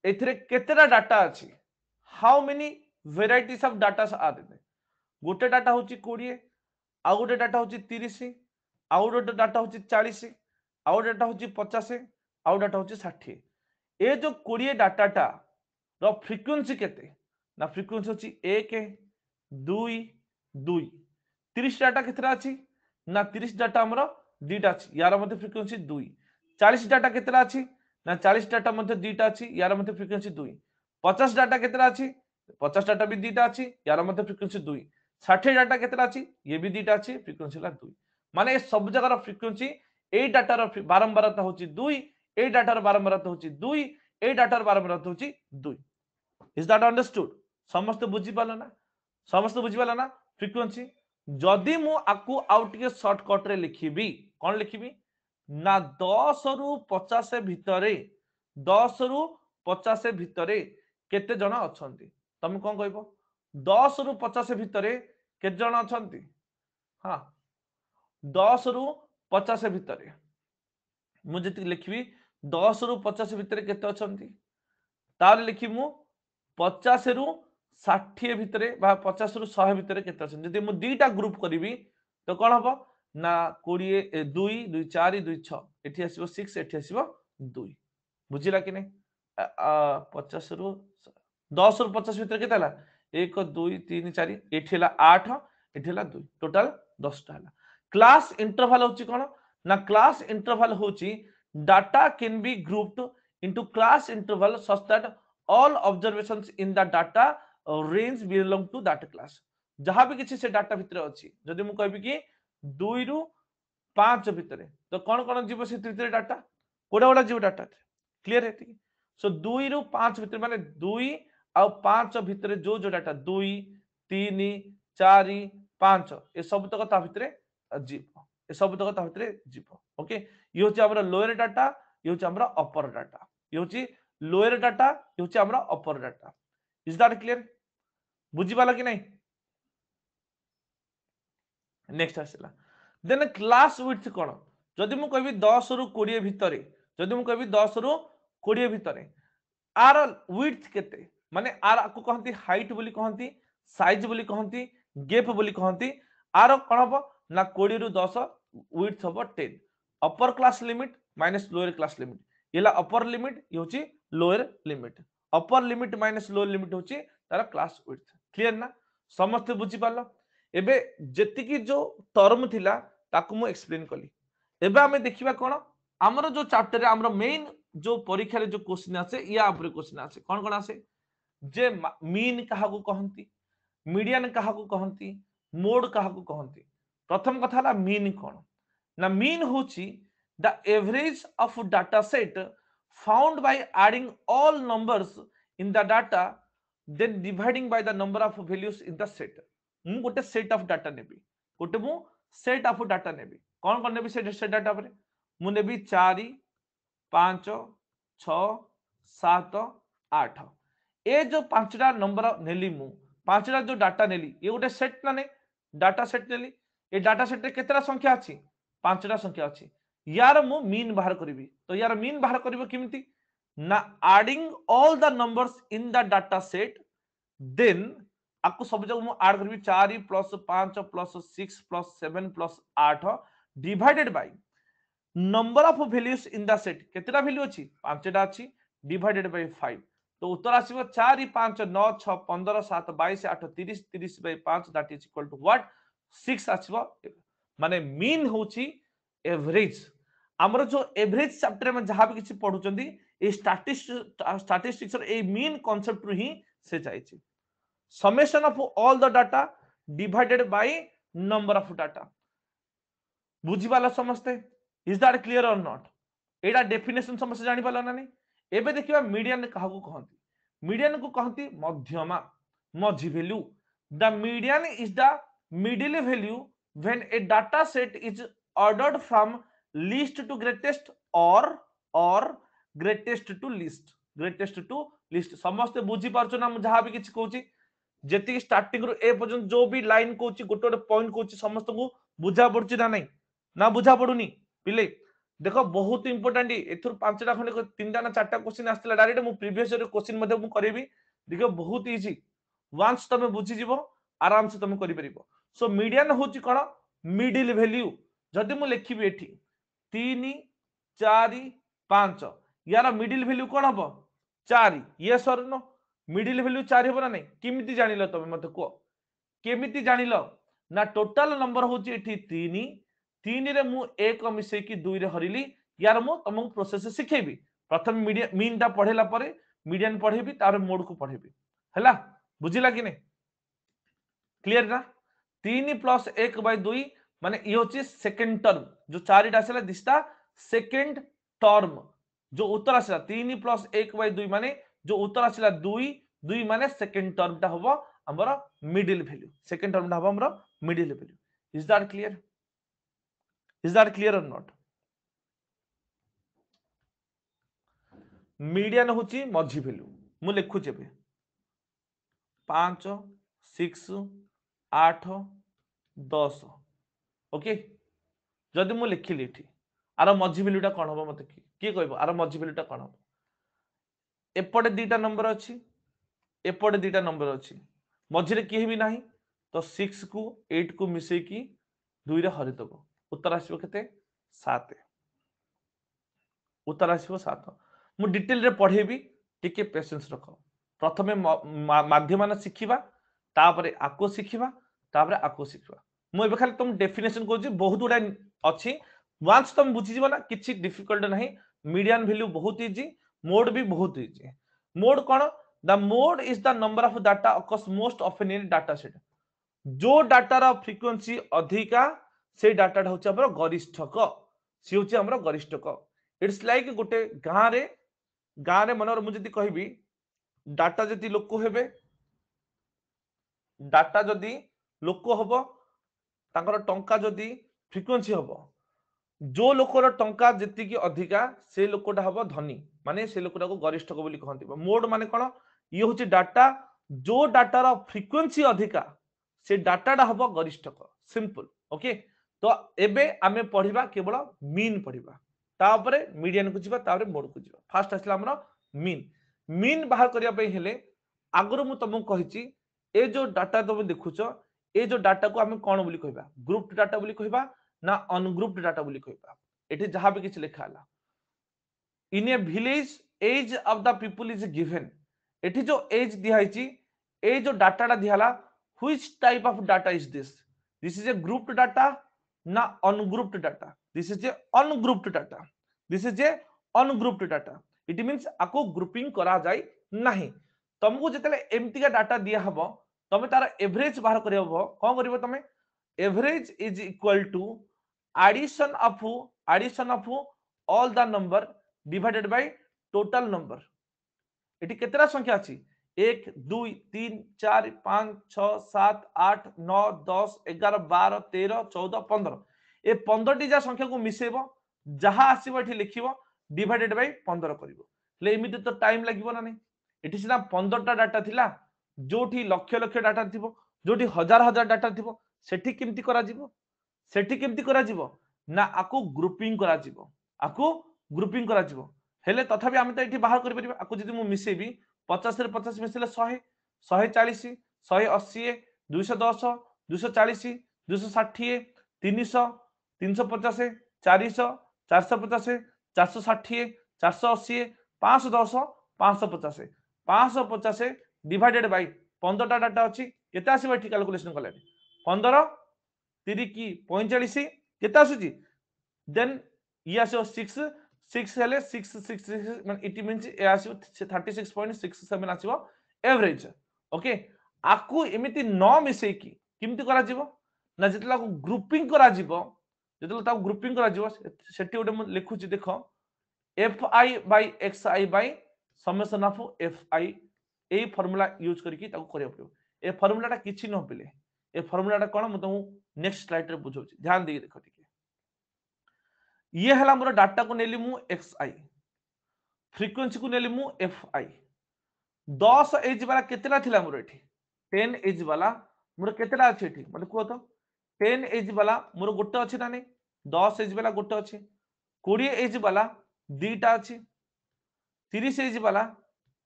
एथिरे केतेटा डाटा अछि how many varieties of data are देते गोटे डाटा होची 20 आउ गोटे डाटा होची 30 आउ गोटे डाटा होची 40 आउ डाटा होची 50 आउ डाटा होची 60 ए जो 20 डाटाटा रो फ्रीक्वेंसी केते ना फ्रीक्वेंसी होची 1 2 2 30 डाटा केतरा अछि ना 30 डाटा हमरो दीटा अछि यार मध्ये फ्रीक्वेंसी 2 40 डाटा केतरा अछि ना 40 डाटा मध्ये दीटा अछि यार मध्ये फ्रीक्वेंसी 2 50 डाटा केतरा अछि 50 डाटा भी दीटा अछि यार मध्ये फ्रीक्वेंसी 2 60 डाटा केतरा अछि ये भी दीटा अछि फ्रीक्वेंसी ला 2 माने ए सब जगह रो फ्रीक्वेंसी ए डाटा रो बारंबारता होची 2 ए डाटा रो बारंबारता होची 2 ए डाटा रो बारंबारता होची 2 इज दैट अंडरस्टूड समस्त बुझी पाला ना समस्त बुझी पाला ना फ्रीक्वेंसी जदि मु आकु आउट के शॉर्टकट रे लिखिबी कोन लिखिबी ना 10 रु 50 भितरे 10 रु 50 भितरे केते जण अछंती तमे कोन कहबो 10 रु 50 भितरे केते जण अछंती हां 10 रु 50 भितरे मु जति लिखिबी 10 रु 50 भितरे केते अछंती तार लिखि मु 50 रु 60 भितरे बा 50 रु 100 भितरे केते अछन जदि मु दीटा ग्रुप करिवि तो कोन हबो ना 20 2 2 4 2 6 एठी आसीबो 6 एठी आसीबो 2 बुझिला कि नै 50 रु 10 रु 50 भितरे केते हला 1 2 3 4 एठी हला 8 एठी हला 2 टोटल 10 टा हला क्लास इंटरवल होची कोन ना क्लास इंटरवल होची data can be grouped into class interval such that all observations in the data range belong to that class जहां भी किसी से डाटा भितर अछि जदि मु कहबी कि 2 रु 5 भितर तो कोन कोन जीव से भितर डाटा कोडा कोडा जीव डाटा क्लियर है सो 2 रु 5 भितर माने 2 आ 5 भितर जो जो डाटा 2 3 4 5 ए सब तक ता भितर जीव ए सब तक ता भितर जीव ओके ये होची हमर लोअर डाटा ये होची हमर अपर डाटा ये होची लोअर डाटा ये होची हमर अपर डाटा इज दैट क्लियर बुझी वाला कि नहीं नेक्स्ट आसला देन क्लास विड्थ कोन जदि मु कहबी 10 रु 20 भितरे जदि मु कहबी 10 रु 20 भितरे आर विड्थ केते माने आर को कहंती हाइट बोली कहंती साइज बोली कहंती गैप बोली कहंती आर कोन हबो ना 20 रु 10 विड्थ हबो 10 upper class limit minus lower class limit येला अपर लिमिट ये होची lower limit upper limit minus lower limit होची तार क्लास विड्थ क्लियर ना समस्त बुझी पालो एबे जेतिकी जो टर्म थिला ताकू मु एक्सप्लेन कली एबे हमें देखिबा कोन हमरो जो चैप्टर रे हमरो मेन जो परीक्षा रे जो क्वेश्चन आसे या ऊपर क्वेश्चन आसे कोन कोन आसे जे मीन काहा को कहंती मीडियन काहा को कहंती मोड कहा कहती प्रथम कथा है मीन कौन ना मीन होची the average of data set found by adding all numbers in the data then dividing by the number of values in the set मु गोटे सेट ऑफ डाटा नेबी गोटे मु सेट ऑफ डाटा नेबी कौन कौन नेबी सेट डाटा पर मु नेबी 4 5 6 7 8 ए जो पांचटा नंबर नेली मु पांचटा जो डाटा नेली ये गोटे सेट ना नहीं डाटा सेट नेली ए डाटा सेट रे केतरा संख्या अछि पांचटा संख्या अछि यार मु मीन बाहर करिवि तो यार मीन बाहर करिवो किमिति ना adding all the numbers in the data set then आपको सब जगह मु ऐड करबी 4 plus 5 plus 6 plus 7 plus 8 divided by number of values in the set केतरा वैल्यू अछि पांचटा अछि डिवाइडेड बाय 5 तो उत्तर आसीबो 4 5 9 6 15 7 22 8 30 30 by 5 that is equal to what 6 आसीबो माने मीन होची एवरेज हमर जो एवरेज चैप्टर में जहां भी किछि पढुचंदी ए स्टैटिस्टिक्स ए मीन कांसेप्ट रु ही से जाइछि summation of all the data divided by number of data बुझी वाला समझते is that clear or not एटा डेफिनेशन समझ जानि पाला ना नहीं एबे देखिबा मीडियन काहा को कहंती मीडियन को कहंती मध्यमा मझी value the median is the middle value when a data set is ordered from least to greatest or greatest to least समस्त बुझी पारछो ना जहां भी किछ कहूची जेति स्टार्टिंग रो ए पर्यंत जो भी लाइन कहूची गोटे गोटे पॉइंट कहूची समस्त को बुझा पड़ुची ना नहीं ना बुझा पड़ुनी पिले देखो बहुत इंपोर्टेंट एथुर पांचटा खंडे तीनटा ना चारटा क्वेश्चन आस्तिला डायरेक्ट मु प्रीवियस ईयर क्वेश्चन मध्ये मु करेबी देखो बहुत इजी वंस तमे बुझी जीवो आराम से तमे करि परिबो सो मीडियन होची कोन मिडिल वैल्यू जदि मु लिखिबी एठी 3 4 5 यार मिडिल वैल्यू कोन हबो 4 यस और नो मिडिल वैल्यू 4 हबो ना नहीं किमिति जानिलो तमे मते को केमिति जानिलो ना टोटल नंबर होची एठी 3 3 रे मु 1 मिसे की 2 रे हरिली यार मु तमको प्रोसेस सिखेबी प्रथम मीडियन मीन टा पढेला परे मीडियन पढेबी तार मोड को पढेबी हला बुझिला कि नहीं क्लियर ना 3 प्लस 1 बाय 2 माने ये होची सेकंड टर्म जो चारिटा आसला दिसता सेकंड टर्म जो उत्तर आसला 3 प्लस 1 बाय 2 माने जो उत्तर आसला 2 2 माने सेकंड टर्म टा हबो हमर मिडिल वैल्यू सेकंड टर्म टा हबो हमर middle value is that clear or not median होची मझी वैल्यू मु लिखु जेबे 5 6 8 10 ओके जदि मु लिखिली एठी आर मझी वैल्यूटा कोन हबो मते की कहबो आर मझी वैल्यूटा कोन हबो एपटे दीटा नंबर अछि एपटे दीटा नंबर अछि मझी रे केही भी नाही तो 6 को 8 को मिसे की 2 रे हरि दबो उत्तर आसीबो केते 7 उत्तर आसीबो 7 मु डिटेल रे पढेबी टिके पेशेंस रखो प्रथमे माध्यम मान शिखिबा तापरे आको शिखिबा तापरे आको शिखिबा मु एबे खाली तुम डेफिनेशन कोची बहुत गुडा अछि वंस तुम बुझि जीव ना किछि डिफिकल्ट नाही मीडियन वैल्यू बहुत इजी मोड भी बहुत इजी मोड कोन the mode is the number of data occurs most often in data set जो डाटा रा फ्रीक्वेंसी अधिका से डाटा होछि हमर गरिष्ठक से होछि हमर गरिष्ठक इट्स लाइक गोटे गां रे मनर मु जदी कहबी डाटा जदी लोक हेबे डाटा जदी लोक हबो तांकर टंका जदी फ्रीक्वेंसी हबो जो लोकर टंका जति की अधिका से लोकटा हबो धनी माने से लोकटा को गरिष्ठक बोली कहंती मोड माने कोन ये होची डाटा जो डाटा रा फ्रीक्वेंसी अधिका से डाटाटा हबो गरिष्ठक सिंपल ओके तो एबे आमे पढिबा केवल मीन पढिबा तापरे मीडियन को जिबा तापरे मोड को जिबा फास्ट आसला हमरो मीन बाहर करिया पे हेले आगरो मु तुमको कहिची ए जो डाटा तुम देखुचो ए जो डाटा को आमे कोन बोली कहबा ग्रुप डाटा बोली कहबा ना अनग्रुप्ड डाटा बोली कहबा एठी जहां भी किछ लिखा हला in a village age of the people is given एठी जो एज दिया हिची ए जो डाटाटा दियाला which type of data is this is a grouped data ना ungrouped data this is a ungrouped data this is a ungrouped data it means आको ग्रुपिंग करा जाय नाही तुमको जतले एमती का डाटा दिया हबो तमे तार एवरेज बाहर करियो कोन करिवो तमे average is equal to addition of all the number divided by total number एटी केतेरा संख्या अछि 1 2 3 4 5 6 7 8 9 10 11 12 13 14 15 ए 15 टी जा संख्या को मिसेबो जहा आसीबो एठी लिखिबो डिवाइडेड बाय 15 करिवो ले एमिति तो टाइम लागिवो ना नै एठी सिना 15 टा डाटा थिला जोठी लक्ष लक्ष डाटा थिबो जोठी हजार हजार डाटा थिबो सेठी केमति करा जिवो सेठी केमति करा जिवो ना आकु ग्रुपिंग करा जिवो आकु ग्रुपिंग करा जिवो हेले तथापि आमे त एठी बाहर करि परिबा आकु जदि मु मिसेबी 50 रे 50 मिसेले 100 140 180 210 240 260 300 350 400 450 460 480 510 550 550 डिवाइडेड बाय 15 टा डाटा अछि केते आसीबो एठी कैलकुलेशन कले 15 3 की 45 केते आसुची देन ये आसो 6 6 हेले 6 ମାନେ इट मींस ए आसीबो 36.67 आसीबो एवरेज ओके आकु एमिति न मिसे की किमति करा जीवो ना जेतला को ग्रुपिंग करा जीवो जेतला ता ग्रुपिंग करा जीवो सेठी ओटे म लिखुची देखो fi by xi by summation of fi ए फार्मूला यूज करके ताको करियो पड़ो ए फार्मूला टा किछि न पिले ए फार्मूला टा कोन म तुम नेक्स्ट स्लाइड रे बुझौची ध्यान दे देखो ठीक ये हला मोर डाटा को नेली मु xi फ्रीक्वेंसी को नेली मु fi 10 एज वाला केतेला थिला मोर एठी 10 एज वाला मोर केतेला अछि एठी मते को तो 10 एज वाला मोर गोटे अछि ना नै 10 एज वाला गोटे अछि 20 एज वाला दीटा अछि 30 एज वाला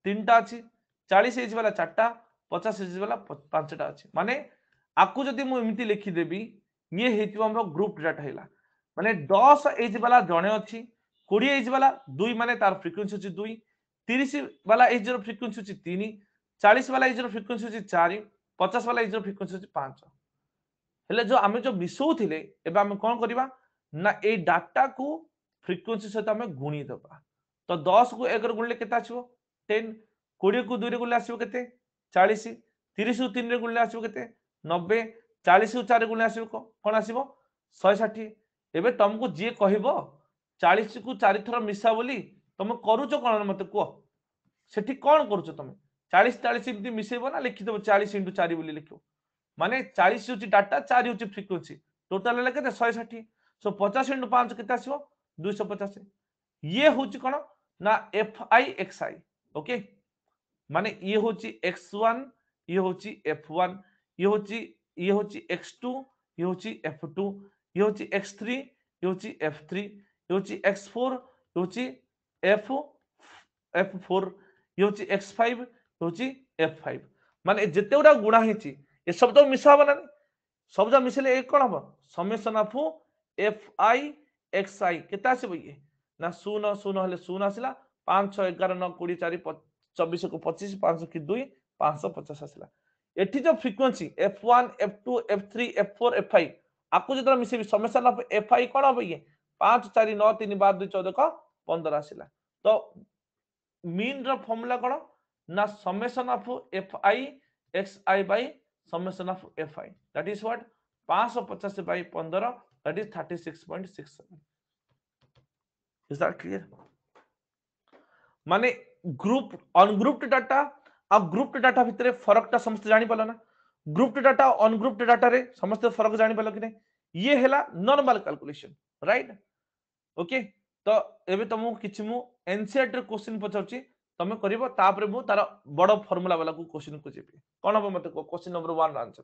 तीनटा अछि 40 एज वाला चारटा 50 एज वाला पांचटा अछि माने आकु जदि मु एमिति लिखि देबी ये हेतिबो हमरो ग्रुप डाटा हैला माने 10 एज वाला जणे अछि 20 एज वाला 2 माने तार फ्रीक्वेंसी अछि 2 30 वाला एज रो फ्रीक्वेंसी अछि 3 40 वाला एज रो फ्रीक्वेंसी अछि 4 50 वाला एज रो फ्रीक्वेंसी अछि 5 हेले जो आमे जो मिसौथिले एबा आमे कोन करबा ना ए डाटा को फ्रीक्वेंसी सहित आमे गुणी दबा तो 10 को 1 रे गुणले केता आछो 10 20 को 2 रे गुणले आछो केते 40 30 को 3 रे गुणले आछो केते 90 40 को 4 रे गुणले आछो कोन आसीबो 160 एबे तुमको जे कहबो 40 को 4 थर मिसा बोली तुम करूचो कोन मते को सेठी कोन करूचो तुम 40 40 इमती मिसेबो ना लिखि देबो 40 * 4 बोली लिखो माने 40 होची डाटा 4 होची फ्रीक्वेंसी टोटल ले केते 160 सो 50 * 5 केते आसीबो 250 ये होची कोन ना fi xi ओके माने ये होची x1 ये होची f1 ये होची x2 ये होची f2 ये होची x3 ये होची f3 ये होची x4 ये होची f4 ये होची x5 ये होची f5 माने जेते उडा गुणा हेची ए सब तो मिसा बना सब जा मिसले एक कोन हबो समेशन ऑफ fi xi केता आसीबो ये ना 0 0 हले 0 आसिला 5 6 11 9 20 4 24 को 25 5 की 2 550 आसिला एठी जो frequency f1 f2 f3 f4 f5 आपको जतरा मिसेबी समेशन ऑफ fi कोन हबो ये 5 4 9 3 12 2 14 को 15 आसिला तो मीन रो फार्मूला कोन ना summation of fi xi by summation of fi that is what 550 by 15 that is 36.67 is that clear माने ग्रुप अनग्रुप्ड डाटा आ ग्रुप्ड डाटा भितरे फरक ता समस्त जानि पालो ना ग्रुप्ड डाटा अनग्रुप्ड डाटा रे समस्त फरक जानि पालो कि नै ये हेला नॉर्मल कैलकुलेशन राइट ओके तो एबे तुमको किछि मु एनसीईआरटी रे क्वेश्चन पचाउची तमे करिवो तापरे मु तार बड़ फार्मूला वाला को क्वेश्चन को जेबी कोन हबो मते को question number 1 answer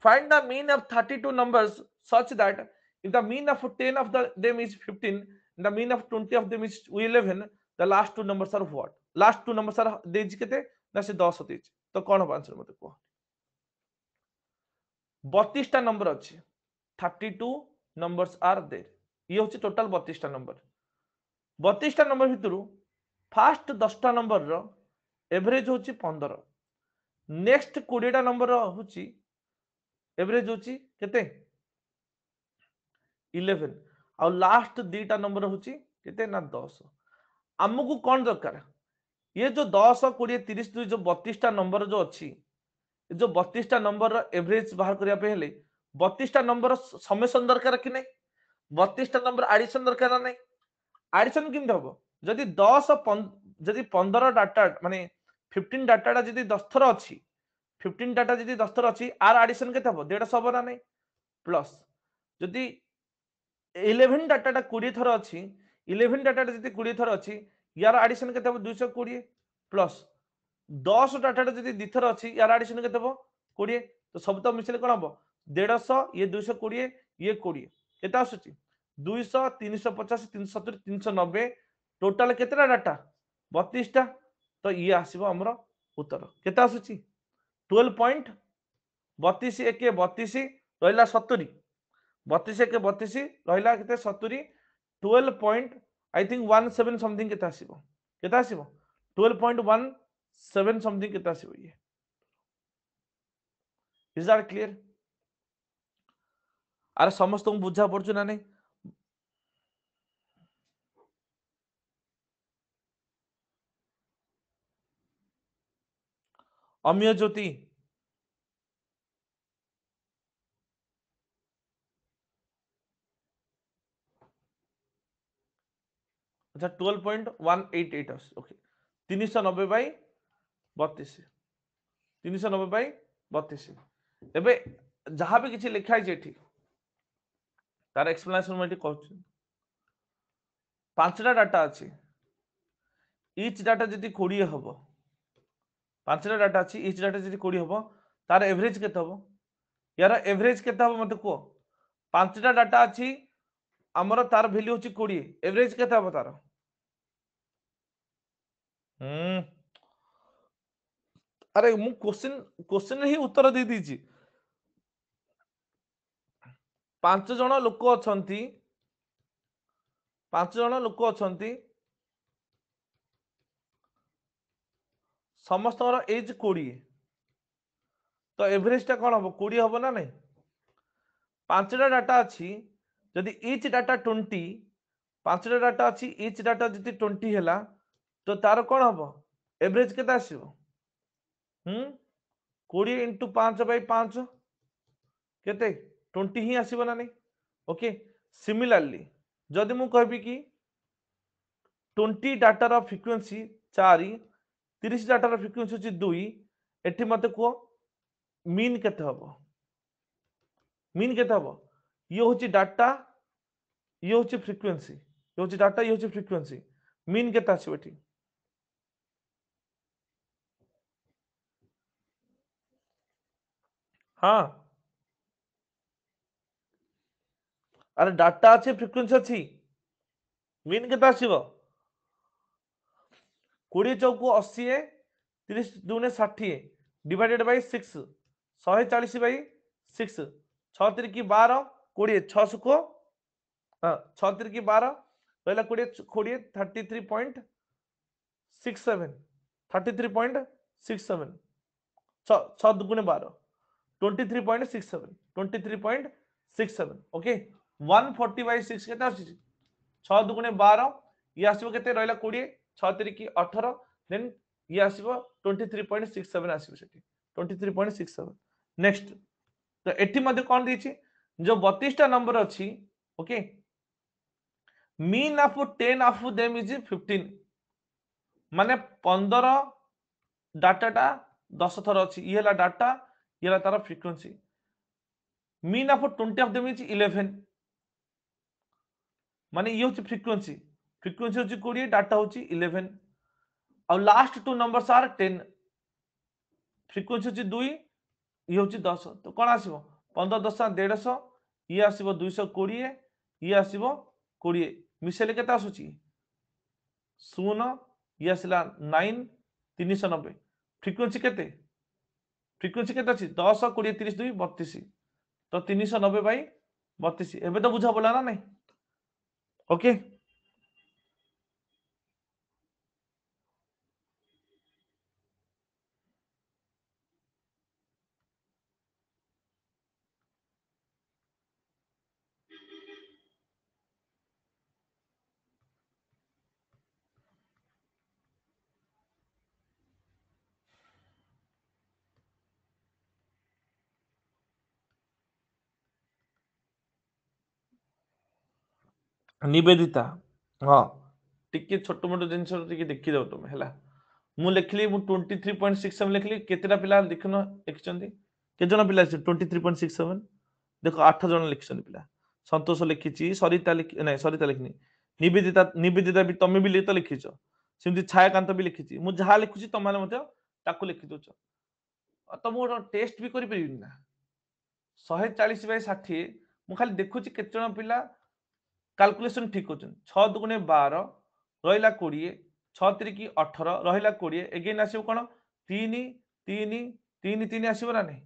find the mean of 32 numbers such that if the mean of 10 of them is 15 and the mean of 20 of them is 11 the last two numbers are what last two numbers are देज केते ना से 10 देज तो कोन हबो आंसर मते को 32 टा नंबर अछि 32 numbers are there ये होची टोटल 32 टा नंबर 32 टा नंबर भितरु फास्ट 10 टा नंबर रो एवरेज होची 15 नेक्स्ट 20 टा नंबर रो होची एवरेज होची केते 11 और लास्ट दीटा नंबर होची केते ना 10 हमकु कोन दरकार ये जो 10 20 30 2 जो 32 टा नंबर जो अछि जो 32टा नंबर एवरेज बाहर करिया पे हेले 32टा नंबर समेसन दरकार कि नहीं 32टा नंबर एडिशन दरकार ना नहीं एडिशन किमत हम जदि 10 जदि 15 डाटा माने 15 डाटा जदि 10 थर अछि 15 डाटा जदि 10 थर अछि आर एडिशन केते हम 150 हम ना नहीं प्लस जदि 11 डाटा 20 थर अछि 11 डाटा जदि 20 थर अछि यार एडिशन केते हम 220 प्लस 10 डाटा जदि दिथर अछि यार एडिशन केते हम 20 तो सब तो मिसले कोन हम 150 ये 220 ये 20 केते आसुची 200 350 370 390 टोटल केतेटा डाटा 32 टा तो ये आसीबो हमरो उत्तर केते आसुची 12 पॉइंट 32 एके 32 रहिला 70 32 एके 32 रहिला केते 70 12 पॉइंट आई थिंक 17 समथिंग केते आसीबो 12.17 समथिंग केते आसीबो ये इज दैट क्लियर अरे समस्त को बुझा पड़छु ना नहीं अम्य ज्योति अच्छा 12.188 ओके 390 बाई 32 390 बाई 32 एबे जहां भी किछि लिखा है एठी तार एक्सप्लेनेशन मैं कहूँ पांचटा डाटा अच्छी इच डाटा जदि 20 हम पांचटा डाटा अच्छी इच डाटा जदि 20 हम तार एवरेज केते हम यार एवरेज केते हम मते को पांचटा डाटा अच्छी हमर तार वैल्यू होची 20 एवरेज केते हम तार हम्म अरे मु क्वेश्चन ही उत्तर दे दीची पांच जण लोक अछंती पांच जण लोक अछंती समस्त एज 20 तो एवरेज टा कौन हम 20 हम ना नहीं पांचटा डाटा अच्छी जदि इच डाटा 20 पांचटा डाटा अच्छी इच डाटा जदि 20 हैला तो तार कौन हम एवरेज केते आसीबो 20 इंटू 5 बाई 5 केते 20 ही आसीबो ना नहीं ओके सिमिलरली जदि मु कहबी कि 20 डाटा रो फ्रिक्वेंसी 4 30 डाटा रो फ्रिक्वेंसी होची 2 एठी मते को मीन केते हबो मीन केते हबो ये होची डाटा ये होची फ्रिक्वेंसी ये होची डाटा ये होची फ्रिक्वेंसी मीन केते आसीबो एठी हाँ अरे डाटा अच्छे फ्रिक्वेंसी अच्छी मीन केते आसीबो 20 चौको 80 30 दूने 60 डिवाइडेड बाई 6 140 बाई 6 6 की 12 20 6 को 6 की 12 रहला 20 20 33.67 33.67 6 दुगुने 12 23.67 23.67 ओके 140 बाई 6 केते आसी 6 दुगुने 12 ये आसीबो केते रहला 20 6 की 18 देन ये आसीबो 23.67 आसीबो सेठी 23.67 नेक्स्ट तो एठी मध्ये कोन दिछि जो 32 टा नंबर अछि okay mean of 10 of them is 15 माने 15 डाटाटा 10 थर अछि ये हला डाटा ये हला तार frequency mean of 20 of them is 11 माने ये होची फ्रीक्वेंसी फ्रीक्वेंसी होची 20 डाटा होची 11 और last two numbers are 10 frequency होची 2 ये होची 10 तो कोन आसीबो 15 10 150 ये आसीबो 220 ये आसीबो 20 मिसेले केता आसुची 0 ये आसिला 9 390 फ्रीक्वेंसी केते अछि 10 20 30 2 32 तो 390 बाई 32 एबे तो बुझा बोला ना नहीं ओके निवेदिता हाँ टिके छोट मोट जिनस देखी दो तुम है मु लिखली मु 23.67 लिखली केतेटा पिला लिखन लिखिछंती केते जण पिला 23.67 देखो 8 जण लिखिछन पिला संतोष लिखिछि सरिता नहीं सरिता लिखनी निवेदिता निवेदिता भी तमे भी तो लिखिछ सेमती छायाकांत भी लिखिछि मु जहा लिखुछि तम माने मते ताको लिखि दोछ तो मु टेस्ट भी करि परिबिन ना 140 बाय 60 मु खाली देखुछि केते जण पिला कैलकुलेशन ठीक होचन 6 दुगुणे 12 रहिला 20 6 3 18 रहिला 20 एगेन आसीबो कोन 3 3 3 3 आसीबो ना नहीं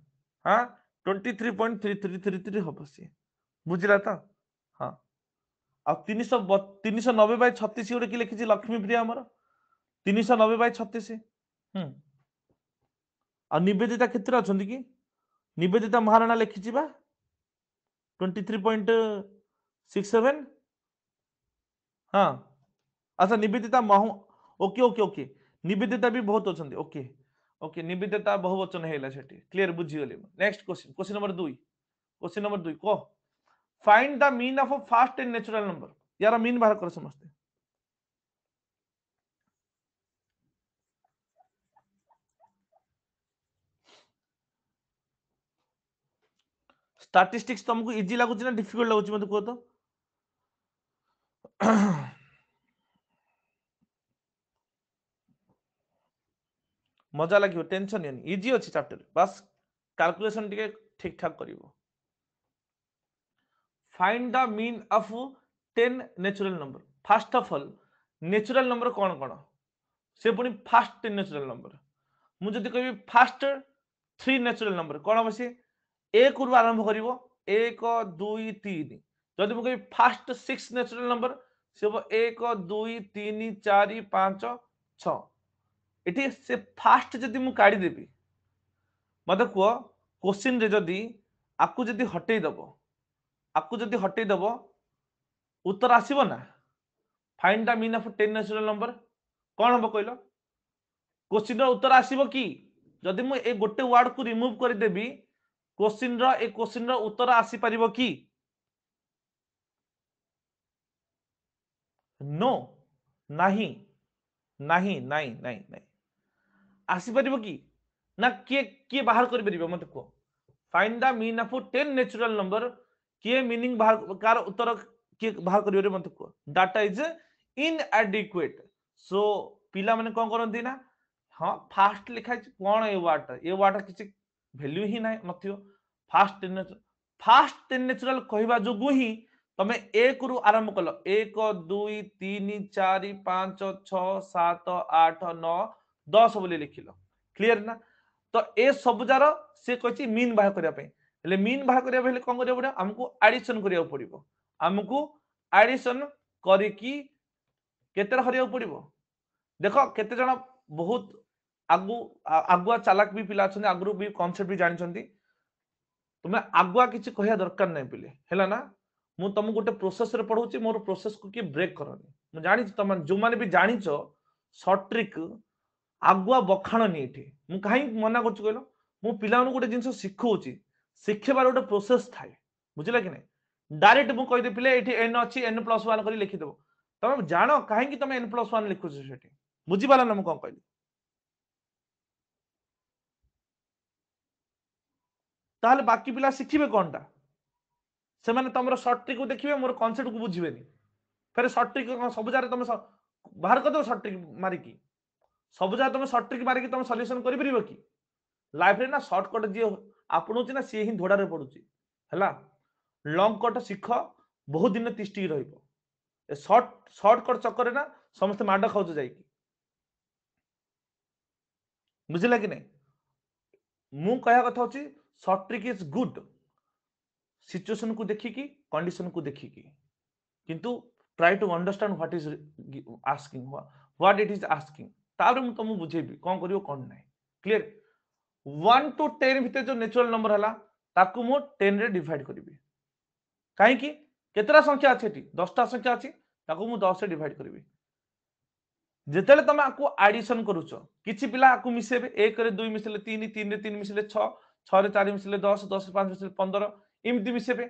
हां 23.3333 हबो से बुझिला त हां आ 390 बाय 36 गोटे की लिखिछि लक्ष्मी प्रिया हमर 390 बाय 36 आ निवेदिता केते अछंती की निवेदिता महाराणा लिखिछि बा 23.67 हाँ अच्छा निवेदिता महु ओके ओके ओके निवेदिता भी बहुत अच्छा ओके ओके निवेदिता बहुवचन है सेठी क्लियर बुझीगली next question question number 2 question number 2 को find the mean of a first and natural number यार मीन बाहर कर समझते स्टैटिस्टिक्स तुमको इजी लागुची ना डिफिकल्ट लागुची मते को तो मजा लगे टेंशन नहीं इजी अच्छी चैप्टर बस कैलकुलेशन टिके ठीक ठाक करिवो find the mean of 10 natural number first of all natural number कौन कौन से पुनी फास्ट नेचुरल नंबर मु जदि कहबी फास्ट 3 नेचुरल नंबर कौन हम से एक रु आरंभ करिवो 1 2 3 जदि मु कहबी फास्ट 6 नेचुरल नंबर से हो 1 2 3 4 5 6 एठी से फास्ट जदि मु काढी देबी मते को क्वेश्चन रे जदि आकु जदि हटै दबो आकु जदि हटै दबो उत्तर आसीबो ना find the mean of 10 natural number कौन हम कहलो क्वेश्चन रो उत्तर आसीबो की जदि मु ए गोटे वर्ड को रिमूव कर देबी क्वेश्चन रो उत्तर आसी परिबो की नो नहीं नहीं नहीं नहीं नहीं आसी परिबो की ना किए बाहर कर परिबो मते को find the mean of 10 natural number किए मीनिंग बाहर कार उत्तर किए बाहर करियो रे मते को डाटा इज इनएडिक्वेट सो पिला माने कोन करंती ना हाँ फास्ट लिखा कौन ये वार्ड किसी वैल्यू ही ना नथियो फास्ट नेचुरल कहवा जोगु ही तमे एक रु आरंभ कल 1 2 3 4 5 6 7 8 9 10 बोली लिखिल क्लियर ना तो ए सब जार से कहछि मीन बाहर करिया पे हेले मीन बाहर करिया हेले कोन करिया पड़ियो हमको एडिशन करिया पड़ियो हमको एडिशन करिकी केते हरिया पड़ियो देखो केते जण बहुत आगु आगुआ चालाक भी पिला छन आगु भी कांसेप्ट भी जानि छथि तुमे आगुआ किछि कहया दरकार नै पिले हैला ना मु तुम गोटे प्रोसेस रे पढौछि मोर प्रोसेस को कि ब्रेक करनी मु जानि तुम जो माने भी जानि छ शॉर्ट ट्रिक आगुआ बखाण नि एठी मु काहे मना करछु कहलो मु पिला गोटे जिंस सिखौछि शिखेबार गोटे प्रोसेस थाए बुझिला कि नै डायरेक्ट मु कहि दे पिले एठी n अछि n+1 करी लिखि देबो तुम जानो काहे कि तुम n+1 लिखुछ सेठी बुझी पाला ना मु कोन कहली ताहले बाकी पिला शिखिबे कोनटा से माने तमरो शॉर्ट ट्रिक को देखिबे मोर कांसेप्ट को बुझिबेनी फिर शॉर्ट ट्रिक सब जारे तुम बाहर कर दो शॉर्ट ट्रिक मारी की सब जारे तुम शॉर्ट ट्रिक मारी की तुम सॉल्यूशन करि परिबो की लाइफ रे ना शॉर्टकट जे आपणुची ना से ही धोड़ा रे पडुची हला लॉन्ग कट सिख बहुत दिन तिष्टि रहिबो ए शॉर्टकट चक्कर रे ना समस्त माड खाउछ जाई की बुझिला कि नै मु कहया कथा होची short trick is good situation को देखिकी कंडीशन को देखिकी किंतु try to understand what is asking what it is asking तारे मु तुम बुझेबी कोन करियो कोन नै क्लियर 1 टू 10 भितर जो नेचुरल नंबर हला ताकू मु 10 रे डिवाइड करिवि काहे की केतरा संख्या अछि एटी 10 टा संख्या अछि ताकू मु 10 रे डिवाइड करिवि जेतेले तमे आकु एडिशन करूछ किछि पिला आकु मिसेबे 1 रे 2 मिसले 3 3 रे 3 मिसले 6 6 रे 4 मिसले 10 10 रे 5 मिसले 15 इमति मिसेबे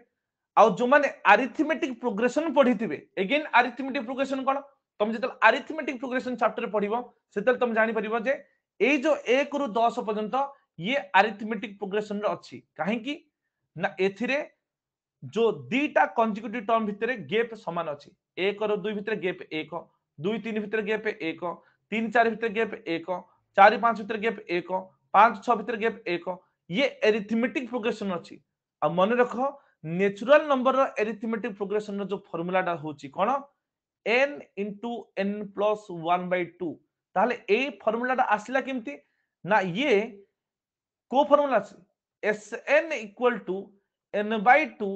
आउ जो माने अरिथमेटिक प्रोग्रेशन पढ़िथिबे अगेन अरिथमेटिक प्रोग्रेशन कोन तुम जेतल अरिथमेटिक प्रोग्रेशन चैप्टर पढ़िबो सेतल तुम जानि परिबो जे ए जो 1 रु 10 पर्यंत ये अरिथमेटिक प्रोग्रेशन रे अछि काहे की ना एथिरे जो दीटा कंसेक्यूटिव टर्म भितरे गैप समान अछि 1 और 2 भितरे गैप 1 2 3 भितरे गैप 1 3 4 भितरे गैप 1 4 5 भितरे गैप 1 5 6 भितरे गैप 1 ये एरिथमेटिक प्रोग्रेशन अछि आ मन रखो नेचुरल नंबर रो एरिथमेटिक प्रोग्रेशन रो जो फार्मूला टा होची कोन n into n plus 1/2 ताहले ए फार्मूला टा आसला केमती ना ये को फार्मूला अछि sn equal to n by 2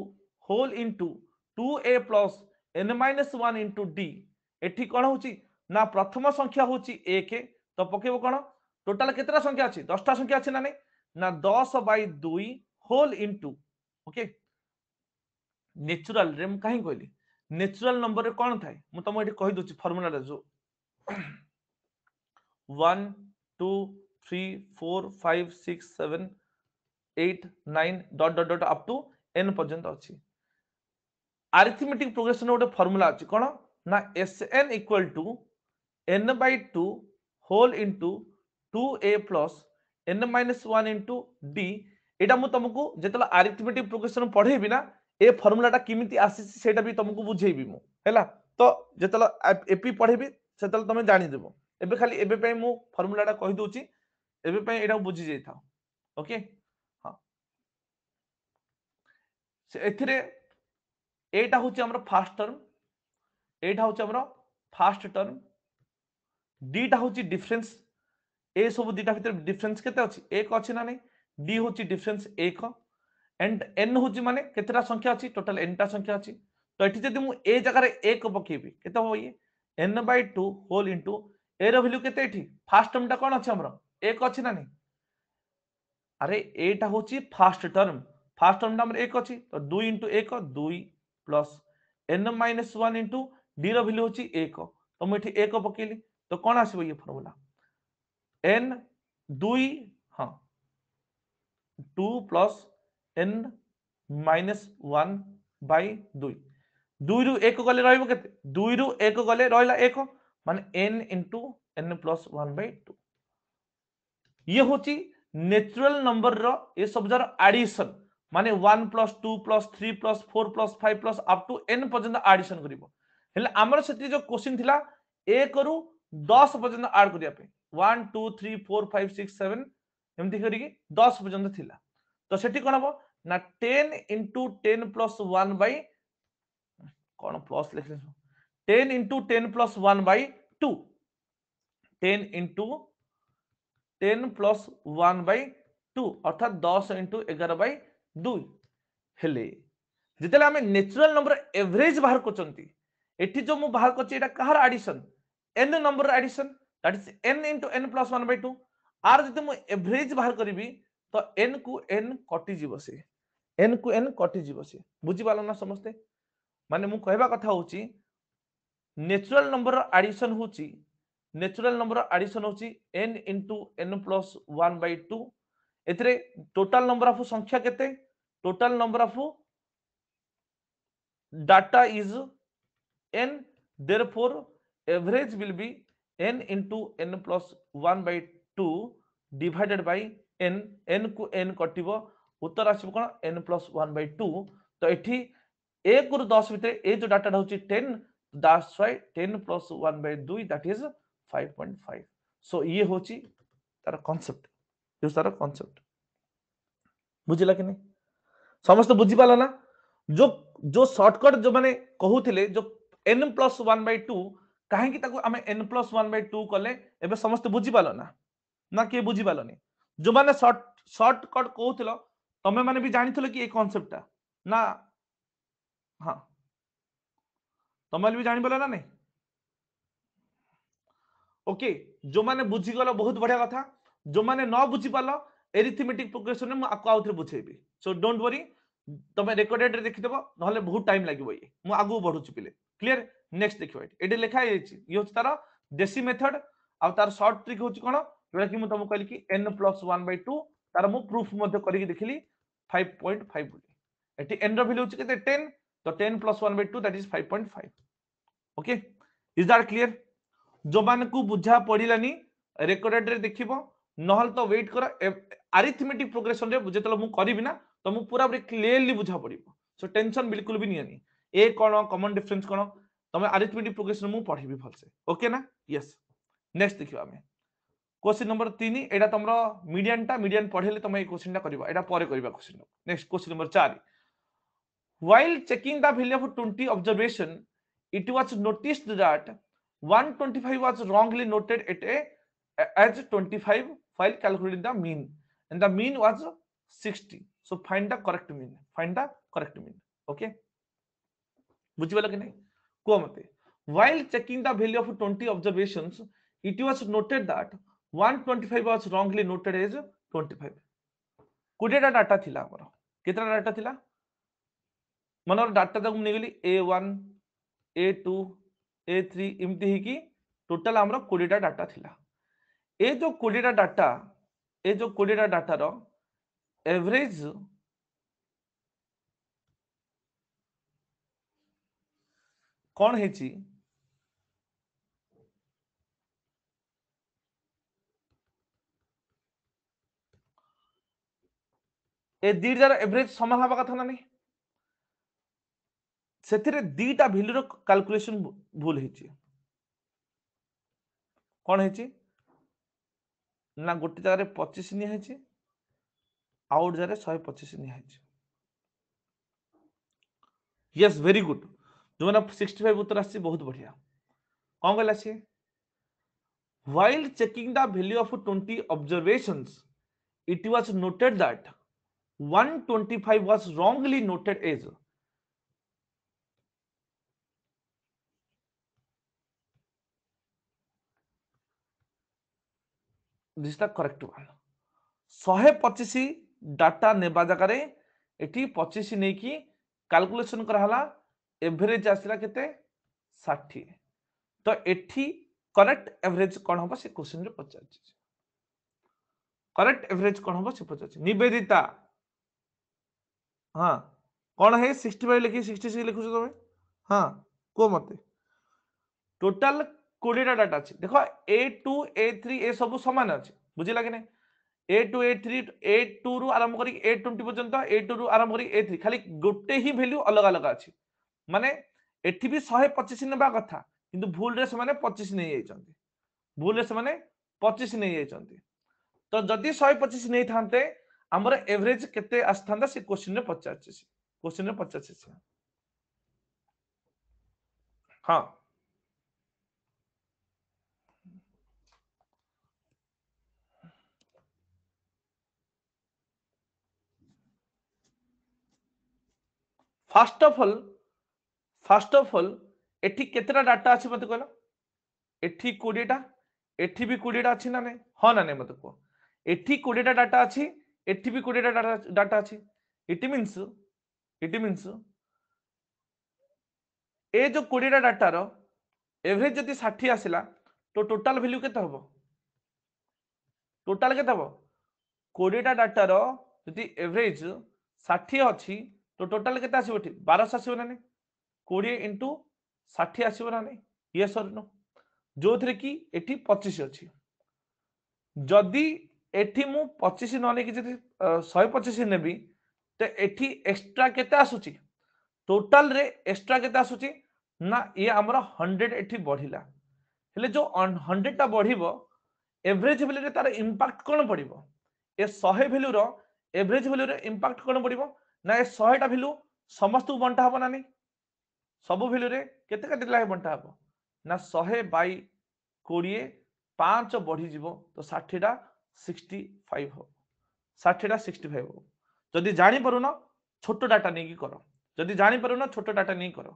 whole into 2a plus n minus 1 into d एठी कोन होची ना प्रथम संख्या होची 1 तो पकेबो कोन टोटल केतरा संख्या अछि 10 टा संख्या अछि ना नै ना 10 by 2 whole into okay natural रे हम काहे कहली नेचुरल नंबर रे कोन थाए मु तम एठी कहि दोची फार्मूला रे जो 1 2 3 4 5 6 7 8 9 dot dot dot up to n पर्यंत अछि अरिथमेटिक प्रोग्रेशन गोटे फार्मूला अछि कोन ना sn equal to n by 2 whole into 2a plus n minus 1 into d एटा मु तुमको जेतला अरिथमेटिक प्रोग्रेशन पढेबी ना ए फार्मूला टा किमिति आसी सेटा भी तुमको बुझेबी मु हैला तो जेतला एपी पढेबी सेतला तुम जानि देबो एबे खाली एबे पय मु फार्मूला टा कहि दोची एबे पय एटा बुझी जाई था ओके हां से एथिरे एटा होची हमर फर्स्ट टर्म एटा होची हमर फर्स्ट टर्म डीटा होची डिफरेंस ए सब दीटा भीतर डिफरेंस केते अछि एक अछि ना नै डी होची डिफरेंस एक एंड एन होची माने केतेटा संख्या अछि टोटल एन टा संख्या अछि तो एठी जदि मु ए जगह रे एक पकेबी केते हो ये n/2 होल इनटू ए रो वैल्यू केते एठी फर्स्ट टर्म टा कोन अछि हमर एक अछि ना नै अरे एटा होची फर्स्ट टर्म हमर एक अछि तो 2 into 1 2 plus n - 1 into d रो वैल्यू होची 1 तो मु एठी 1 पकेली तो कोन आसीबो ये फार्मूला n 2 हां 2 प्लस n माइनस 1 बाय 2 2 रु 1 गले रहइबो केते 2 रु 1 गले रहला 1 माने n into n plus 1 by 2 ये होची नेचुरल नंबर रो ए सब जार एडिशन माने 1 plus 2 plus 3 plus 4 plus 5 plus up to n पर्यंत एडिशन करिवो हेले हमर सेति जो क्वेश्चन थिला 1 रु 10 पर्यंत ऐड करिया पे 1 2 3 4 5 6 7 एमती करी 10 पर्यंत थिला तो सेठी कोन हबो ना 10 into 10 plus 1 by कौन प्लस लिखले 10 into 10 plus 1 by 2 10 into 10 plus 1 by 2 अर्थात 10 into 11 by 2 हेले जितेले हमें नेचुरल नंबर एवरेज बाहर करचंती एठी जो मु बाहर करची एटा कहार addition n number addition that is n into n plus 1 by 2 आर जते मु एवरेज बाहर करबी तो n को n कटि जीव से n को n कटि जीव से बुझी पालो ना समझते माने मु कहबा कथा होची नेचुरल नंबर एडिशन होची नेचुरल नंबर एडिशन होची n into n plus 1 by 2 एतरे टोटल नंबर ऑफ संख्या केते total number of data is n therefore average will be n into n plus 1 by 2 divided by n n को n कटिबो Uttar आसीबो cone n plus 1 by 2 तो एठी 1 रु 10 भितरे ए जो डाटा होची 10 that's why 10 plus 1 by 2 that is 5.5 so ये होची तार कांसेप्ट यो तार कांसेप्ट बुझिला कि नहीं समस्त बुझी पाला ना जो जो शॉर्टकट जो माने कहूथिले जो n plus 1 by 2 काहे कि ताको हमें n plus 1 by 2 कले एबे समस्त बुझी पालो ना के बुझी पालोनी जो माने शॉर्टकट कहूथिलो तमे माने भी जानिथिलो कि ए कांसेप्ट ना हां तमे भी जानि पालो ना नहीं ओके जो माने बुझी गलो बहुत बढ़िया कथा जो माने न बुझी पालो एरिथमेटिक प्रोग्रेशन में आको आउथरे बुझेबी सो डोंट वरी तमे रिकॉर्डेड रे देखिदेबो नहले बहुत टाइम लागिबो ये मु आगु बढ़ुची पिले क्लियर नेक्स्ट देखिबो एडी लिखा हेछि ये होछि तार देसी मेथड आ तार शॉर्ट ट्रिक होछि कोन जेटा कि मु तुमको कहली कि n plus 1 by 2 तार मु प्रूफ मध्ये करिक देखिली 5.5 बोली एटी n रो वैल्यू होची केते 10 तो 10 + 1/2 that is 5.5 okay is that clear जो मान को बुझा पड़िलानी रेकॉर्डेड रे देखिबो नहल तो वेट कर अरिथमेटिक प्रोग्रेशन रे जेतलो मु करबी ना तो मु पूरा पूरी क्लियरली बुझा पड़िबो सो टेंशन बिल्कुल भी नियनी ए कोन कॉमन डिफरेंस कोन तमे अरिथमेटिक प्रोग्रेशन मु पढिबी भलसे ओके ना यस नेक्स्ट देखिबा हमें क्वेश्चन नंबर 3 एटा तमरो मीडियन पढेले तमे ए क्वेश्चन टा करबा एटा परे करबा question next question number 4 while checking the value of 20 observation it was noticed that 125 was wrongly noted as 25 while calculating the mean and the mean was 60 so find the correct mean okay बुझिबला कि नहीं को मते while checking the value of 20 observations it was noted that 125 was wrongly noted as 25 कोडेटा data थिला हमर केतना डाटा थिला मनर डाटा तक नेगली A1 A2 A3 इमती ही की टोटल हमर 20 टा डाटा थिला ए जो 20 टा डाटा रो एवरेज कौन हेची ए दीजार एवरेज समान हवा कथा ना नहीं सेथिरे दीटा वैल्यू रो कैलकुलेशन भूल हेची कौन हेची ना गोटे जगह 25 निया हेची आउट जगह 125 निया हेची यस वेरी गुड जो ना 65 उत्तर आसी बहुत बढ़िया कौन कहला सी while checking the value of 20 observations it was noted that 125 was wrongly noted as this is the correct one 125 data नेबा जगह रे एठी 25 नै की कैलकुलेशन करहला एवरेज आसला केते 60 तो एठी करेक्ट एवरेज कोन होबा से क्वेश्चन रे पचाछि करेक्ट एवरेज कोन होबा से पचाछि निवेदिता हां कोन है 65 लिखि 66 लिखु तमे हां को मते टोटल 20 टा डाटा अछि देखो A2 A3 ए सब समान अछि बुझिला कि नै A2 A3 A2 रु आरंभ करी A20 पर्यंत A2 रु आरंभ करी A3 खाली गोटे ही वैल्यू अलग अलग अछि माने एठी भी 125 नेबा कथा किंतु भूल रे से माने 25 नै जाइछन्ती भूल रे से माने 25 नै जाइछन्ती तो जदि 125 नै थांते हमर एवरेज केते आस्थांदा से क्वेश्चन रे 50 हां फर्स्ट ऑफ ऑल एठी केतेटा डाटा अछि मते कहलो एठी 20 टा एठी भी 20 टा अछि ना नै हां ना नै मते को एठी 20 टा डाटा अछि एठी भी 20 टा डाटा अछि इट मींस ए जो 20 टा डाटा रो एवरेज जदि 60 आसिला तो टोटल वैल्यू केते हबो टोटल केते हबो 20 टा डाटा रो जदि एवरेज 60 अछि तो टोटल केते आसीबो एठी 1200 आसीबो ना नै 20 into 60 आसीबो ना नै यस और नो जो थरे की एठी 25 अछि जदि एठी मु 25 न नै कि जदि 125 नेबी तो एठी एक्स्ट्रा केते आसुची टोटल रे एक्स्ट्रा केते आसुची ना ये हमरा 100 एठी बढ़िला हेले जो 100 टा बढ़िबो एवरेज वैल्यू रे तार इंपैक्ट कोन पड़िबो ए 100 वैल्यू रो एवरेज वैल्यू रे इंपैक्ट कोन पड़िबो ना ए 100 टा वैल्यू समस्त को बंटा हबो ना नै सब वैल्यू रे केते केते लागे बंटा हबो ना 100 बाई 20 5 बढ़ी जीवो तो 60 टा 65 हो 60 टा 65 हो जदि जानि परुनो छोटो डाटा नै की करो जदि जानि परुनो छोटो डाटा नै करो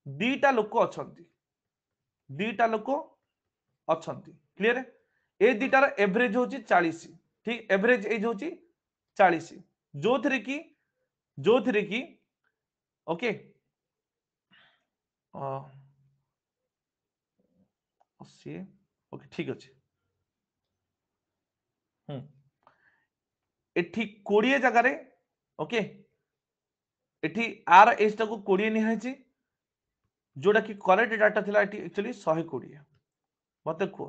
दीटा लोक अछंती क्लियर ए दीटार एवरेज होची 40 ठीक एवरेज एज होची 40 जो थरे की ओके 80 ओके ठीक अछि एठी 20 जगह रे ओके एठी आर एज टाको 20 निहाइछि जोड़ा कि करेक्ट डाटा थिला एठी एक्चुअली 120 मते को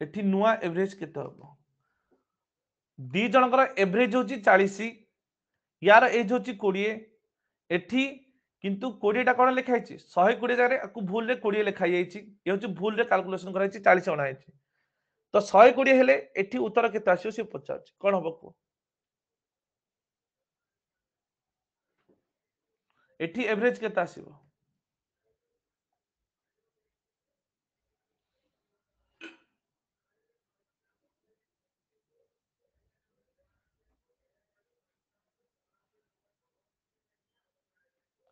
एठी नुआ एवरेज केते हबो दी जनकर एवरेज होची 40 यार एज होची 20 एठी किंतु 20 टा कोन लिखा हैछि 120 जारे आकु भूल रे 20 लिखा हैछि ये होची भूल रे कैलकुलेशन करा हैछि 40 अणा हैछि तो 120 हेले एठी उत्तर केते आसीयो से पचाछ कोन हबो को एठी एवरेज केते आसीबो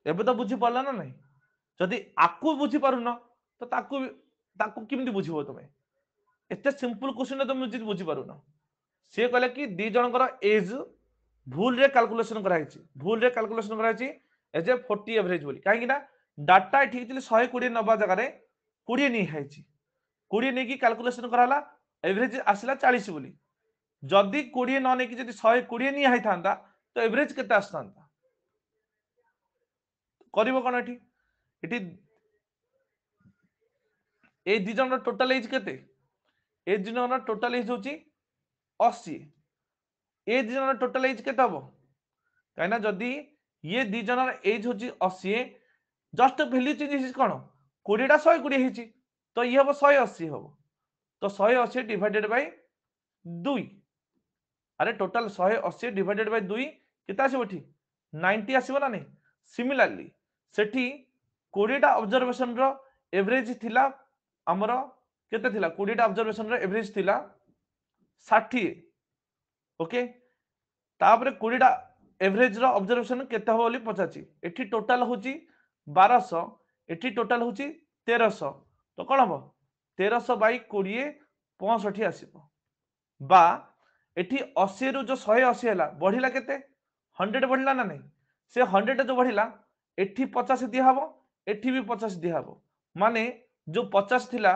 एबे तो बुझी पड़ला ना नहीं जदि आकु बुझी पारुन तो ताकु ताकु किमति बुझिबो तमे एते सिंपल क्वेश्चन तुम बुझी पारुन सी कहले कि दी जनकर एज भूल रे कैलकुलेशन करा हैछि भूल रे कैलकुलेशन करा हैछि एज ए 40 एवरेज बोली काहे कि ना डाटा ठीक थिले 120 नबा जगह रे 20 नि हैछि 20 नेकी कैलकुलेशन कराला एवरेज आसिला 40 बोली जदि 20 न नेकी जदि 120 नि हाई थांता तो एवरेज केते आसतांता करिवो कोन एठी एठी ए दी जन टोटल एज केते ए दी जन टोटल एज होची 80 ए दी जन टोटल एज केते हबो काइना जदि ये दी जन एज होची 80 जस्ट वैल्यू चेंज हिस कोन 20 टा 120 हिची तो ये हबो 180 हबो तो 180 डिवाइडेड बाय 2 अरे टोटल 180 डिवाइडेड बाय 2 केते आसीबो एठी 90 आसीबो ना नहीं सिमिलरली सेठी 20 टा ऑब्जर्वेशन रो एवरेज थिला हमरो केते थिला 20 टा ऑब्जर्वेशन रो एवरेज थिला 60 ओके तापरे 20 टा एवरेज रो ऑब्जर्वेशन केते हो बोली पचाची एठी टोटल होची 1200 एठी टोटल होची 1300 तो कोन हबो 1300 बाय 20 65 आसीबो बा एठी 80 रु जो 180 हैला बढ़िला केते 100 बढ़िला ना नहीं से 100 जो बढ़िला एठी 50 दिया हबो एठी भी 50 दिया हबो माने जो 50 थिला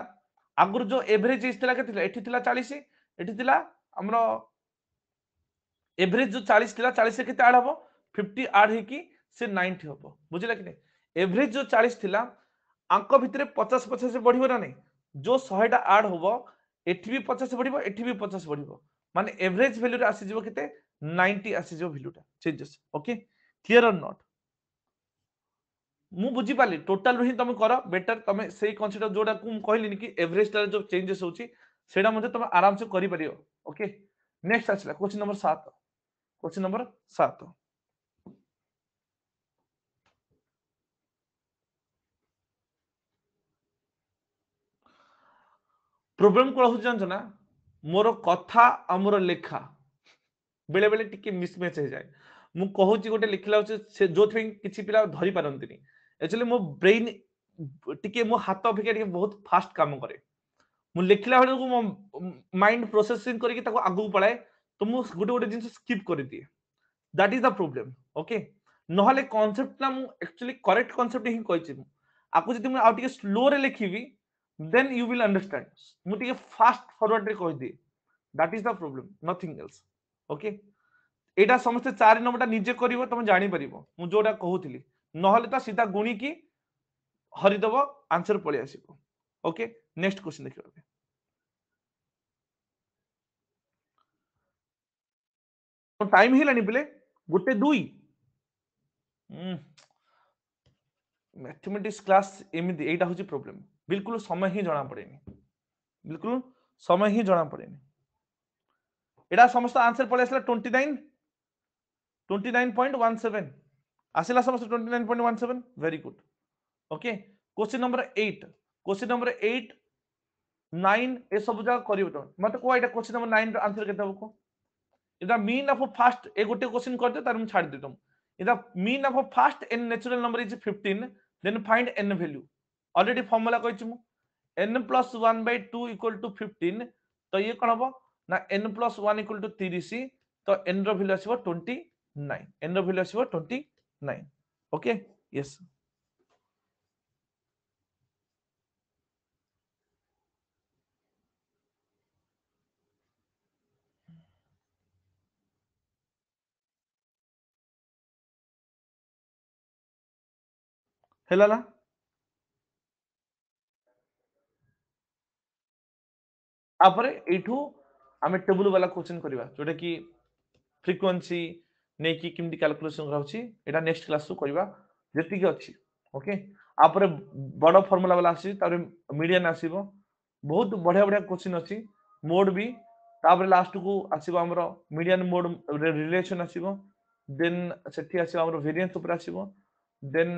आगुर जो एवरेज इस थिला के थिला एठी थिला 40 एठी थिला हमरो एवरेज जो 40 थिला 40 से केते ऐड हबो 50 ऐड हे की से 90 हबो बुझिला कि नहीं एवरेज जो 40 थिला अंक भितरे 50 50 से बढ़िबो ना नहीं जो 100 टा ऐड हबो एठी भी 50 बढ़िबो एठी भी 50 बढ़िबो माने एवरेज वैल्यू रे आसी जिवो केते 90 आसी जिवो वैल्यू टा changes okay clear or not मु बुझी पाली टोटल ही तुम कर बेटर तुम से कनसेप्ट जोडा को कहली कि एवरेज टा जो चेंजेस होची सेडा मध्ये तुम आराम से करि परियो ओके नेक्स्ट आछला question number 7 question number 7 problem को हो जान ना मोर कथा हमर लेखा बेले बेले टिके मिसमैच हो जाए मु कहूची गोटे लिखला से जो थे किछि पिला धरि पारंतिनी एक्चुअली मो ब्रेन टिके मो हाथ अपेक्षा टिके बहुत फास्ट काम करे मु लिखला बेले को मो माइंड प्रोसेसिंग करके ताको आगु पळाए तो मु गोटे गोटे जिंस स्किप कर दिए that is the problem okay नहले कांसेप्ट ना मु एक्चुअली करेक्ट कांसेप्ट ही कहछि आकु जदि मु आ टिके स्लो रे लिखिबी देन यू विल अंडरस्टैंड मु टिके फास्ट फॉरवर्ड रे कह दिए that is the problem nothing else okay एटा समस्त 4 नंबरटा निजे करिवो तुम जानि परिबो मु जोडा कहूतिली नहले त सीधा गुणी की हरि दबो आंसर पळि आसीबो ओके नेक्स्ट क्वेश्चन देखिबो तो टाइम हिलानी पिले गुटे दुई मैथमेटिक्स क्लास एमिति एटा होची प्रॉब्लम बिल्कुल समय ही जाना पड़ेनी बिल्कुल समय ही जाना पड़ेनी एटा समस्त आंसर पळि आसला 29 29.17 आसिला समस्त 29.17 very good okay question number 8 question number 8 9 ए सब जगह करियो तो मते को एटा क्वेश्चन नंबर 9 रो आंसर केते हबो इदा मीन ऑफ फर्स्ट ए गोटे क्वेश्चन कर दे तार हम छाड़ देतम इदा mean of first n natural number is 15 then find n value already formula कहछि मु n plus 1 by 2 equal to 15 तो ये कौन हबो ना n plus 1 equal to 30 तो n रो वैल्यू आसीबो 29 n रो वैल्यू आसीबो 29 ओके यस हैला ना तापर एठू आमे टेबल वाला क्वेश्चन करबा जोटा कि फ्रीक्वेंसी नै कि किमती कैलकुलेशन रहउची एटा नेक्स्ट क्लास रो करबा जेति कि अछि ओके आपरे बड़ फार्मूला वाला आसी तारे मीडियन आसीबो बहुत बढ़िया बढ़िया क्वेश्चन अछि मोड भी तापर लास्ट को आसीबो हमरो मीडियन मोड रिलेशन आसीबो देन सेठी आसीबो हमरो वेरिएंस ऊपर आसीबो देन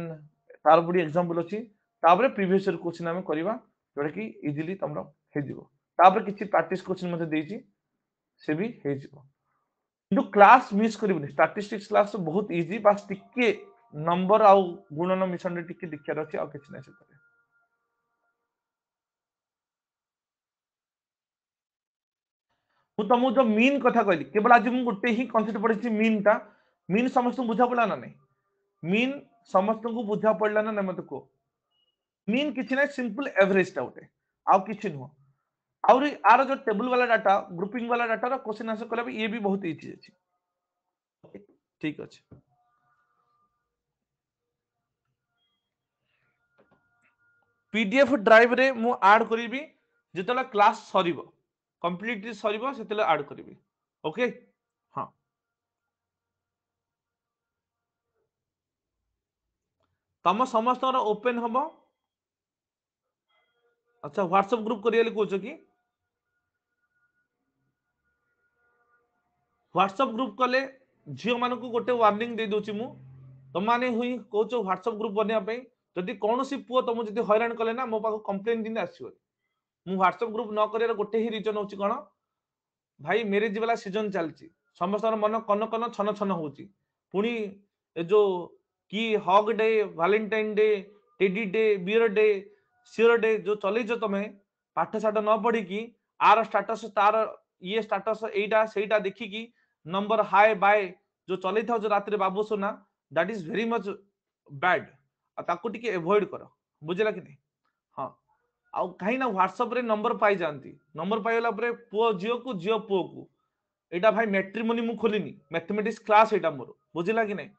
तार बडी एग्जांपल अछि तापर प्रीवियस ईयर क्वेश्चन हमें करबा जोटा कि इजीली तमरो हे जिवो तापर किछि प्रैक्टिस क्वेश्चन मते देछि से भी हे जिवो किंतु क्लास मिस करिबनी स्टैटिस्टिक्स क्लास बहुत इजी बास टिके नंबर आउ गुणन मिशन रे टिके देखियार अछि आ किछि नै सेतरे मु तमु जो मीन कथा कहली केवल आज मु गोटे ही कॉन्सेप्ट पढिछि मीन समस्त बुझा पडला ना नै मीन समस्त को बुझा पडला ना नै मते को मीन किछि नै सिंपल एवरेज टा उठे आउ किछि नुह आउरी आर जो टेबल वाला डाटा ग्रुपिंग वाला डाटा रो क्वेश्चन आंसर करबा ये भी बहुत इजी अछि ओके ठीक अछि पीडीएफ ड्राइव रे मु ऐड करिवि जेतला क्लास सरीबो कंप्लीटली सरीबो सेतला ऐड करिवि ओके हां तम समस्त ओपन हबो अच्छा व्हाट्सएप ग्रुप करियले कोछ कि व्हाट्सएप ग्रुप कले झियो मानक गोटे वार्निंग दे दोची मु तुम माने हुई कोच व्हाट्सएप ग्रुप बनिया पे जदि कोनोसी पुओ तुम जदि हैरान कले ना मो पाखो कंप्लेन दिन आसीबो मु व्हाट्सएप ग्रुप न करियर गोटे ही रीजन होची कोन भाई मैरिज वाला सीजन चलची समस्त मन कन कन छन छन होची पुनी ए जो की hug day Valentine day teddy day bear day सियर डे जो चलै जो तमे पाठ साठ न पढ़ी की आर स्टेटस तार ये स्टेटस एटा सेटा देखि की नंबर हाई बाय जो चलै था जो रात रे बाबू सोना that is very much bad आ ताको टिके अवॉइड करो बुझला कि नहीं हां आउ कहीं ना व्हाट्सएप रे नंबर पाई जानती नंबर पाइला परे पुओ जियो पुओ को एटा भाई मैट्रिमोनी मु खोलिनी मैथमेटिक्स क्लास एटा मोर बुझिला कि नहीं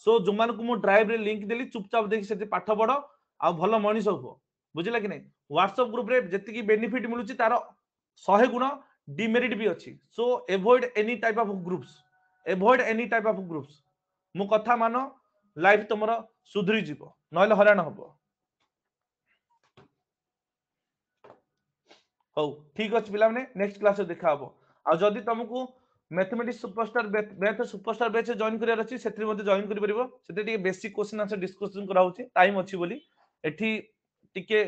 सो जुमान को मु ड्राइव रे लिंक देली चुपचाप देखि सेति पाठ पढो आ भलो मनीष हो बुझिला कि नहीं व्हाट्सएप ग्रुप रे जति की बेनिफिट मिलुची तार 100 गुण डिमेरिट भी अछि सो avoid any type of groups avoid any type of groups मु कथा मानो लाइफ तुमरो सुधरी जीवो नहले हरान हबो हो ठीक अछि पिला माने नेक्स्ट क्लास रे देखा हबो आ जदी तुमको mathematics superstar math superstar batch join career अछि सेत्री मध्ये जॉइन करि परिबो सेते टिके बेसिक क्वेश्चन आंसर डिस्कशन करा होछि टाइम अछि बोली एठी टिके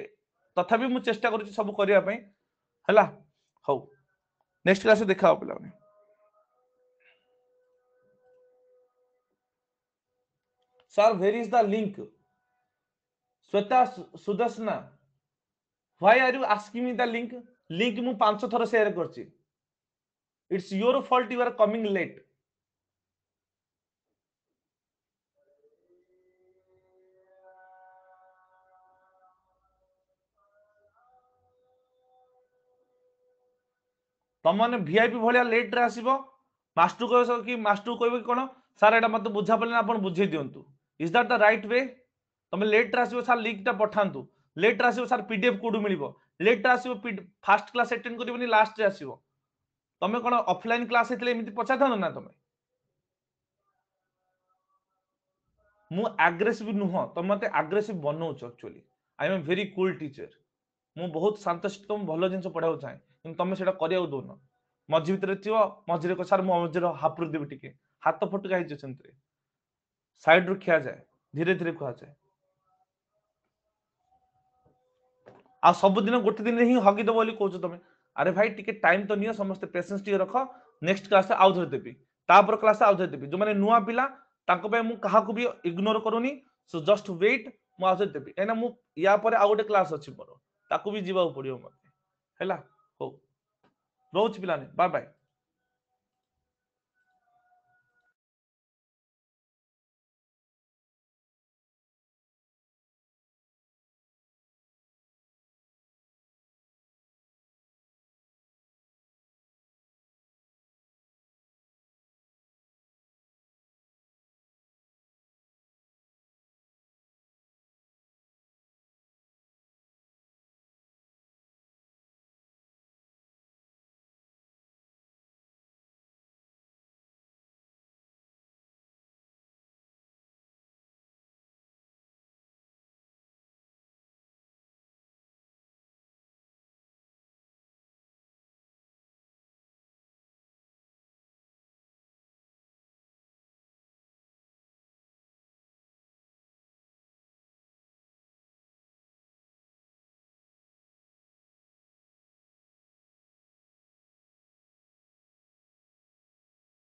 तथापि मु चेष्टा करूछि सब करिया पई हला हो नेक्स्ट क्लास रे देखा हो पिला माने sir where is the link Shweta Sudarshana why are you asking me the link link मु 5 थर शेयर करछि it's your fault you are coming late तुम मैंने वीआईपी भाया लेट रे आसो मास्टर कह कि मास्टर कह कौन सार एटा मत बुझा पड़े आप बुझे दिंतु is that the right way तुम लेट रे आसो सार लिंक टा पठातु लेट रे आसो सार पीडीएफ कोड मिल लेट रे आसो फास्ट क्लास अटेंड करनी लास्ट रे आसो तुम कौन ऑफलाइन क्लास एमती पचार ना तुम मु आग्रेसिव नुह तुम मत आग्रेसिव बनाऊच actually I am very cool teacher मु बहुत शांतशिष्ट भल जिन पढ़ाऊ चाहे कि तुम से दौन मझी भितर थी मझे को सार मझे हापुर देवी टिके हाथ फटका हो सैड रु खिया जाए धीरे धीरे कह जाए आ सब दिन गोटे दिन ही हगिदब बोली कहूँ तुम अरे भाई टिके टाइम तो नियो समस्त पेशेंस टिके रख नेक्स्ट क्लास आउ थे देवी तापर क्लास आउ थे देवी जो मैंने नुआ पिला मु काहाकू भी इग्नोर करूनी सो जस्ट वेट मु आउ थे देवी कहीं मु या पर आउ गोटे क्लास अच्छी मोर ताकू भी जीवा पड़ो मत है हो रोच पिलाने बाय बाय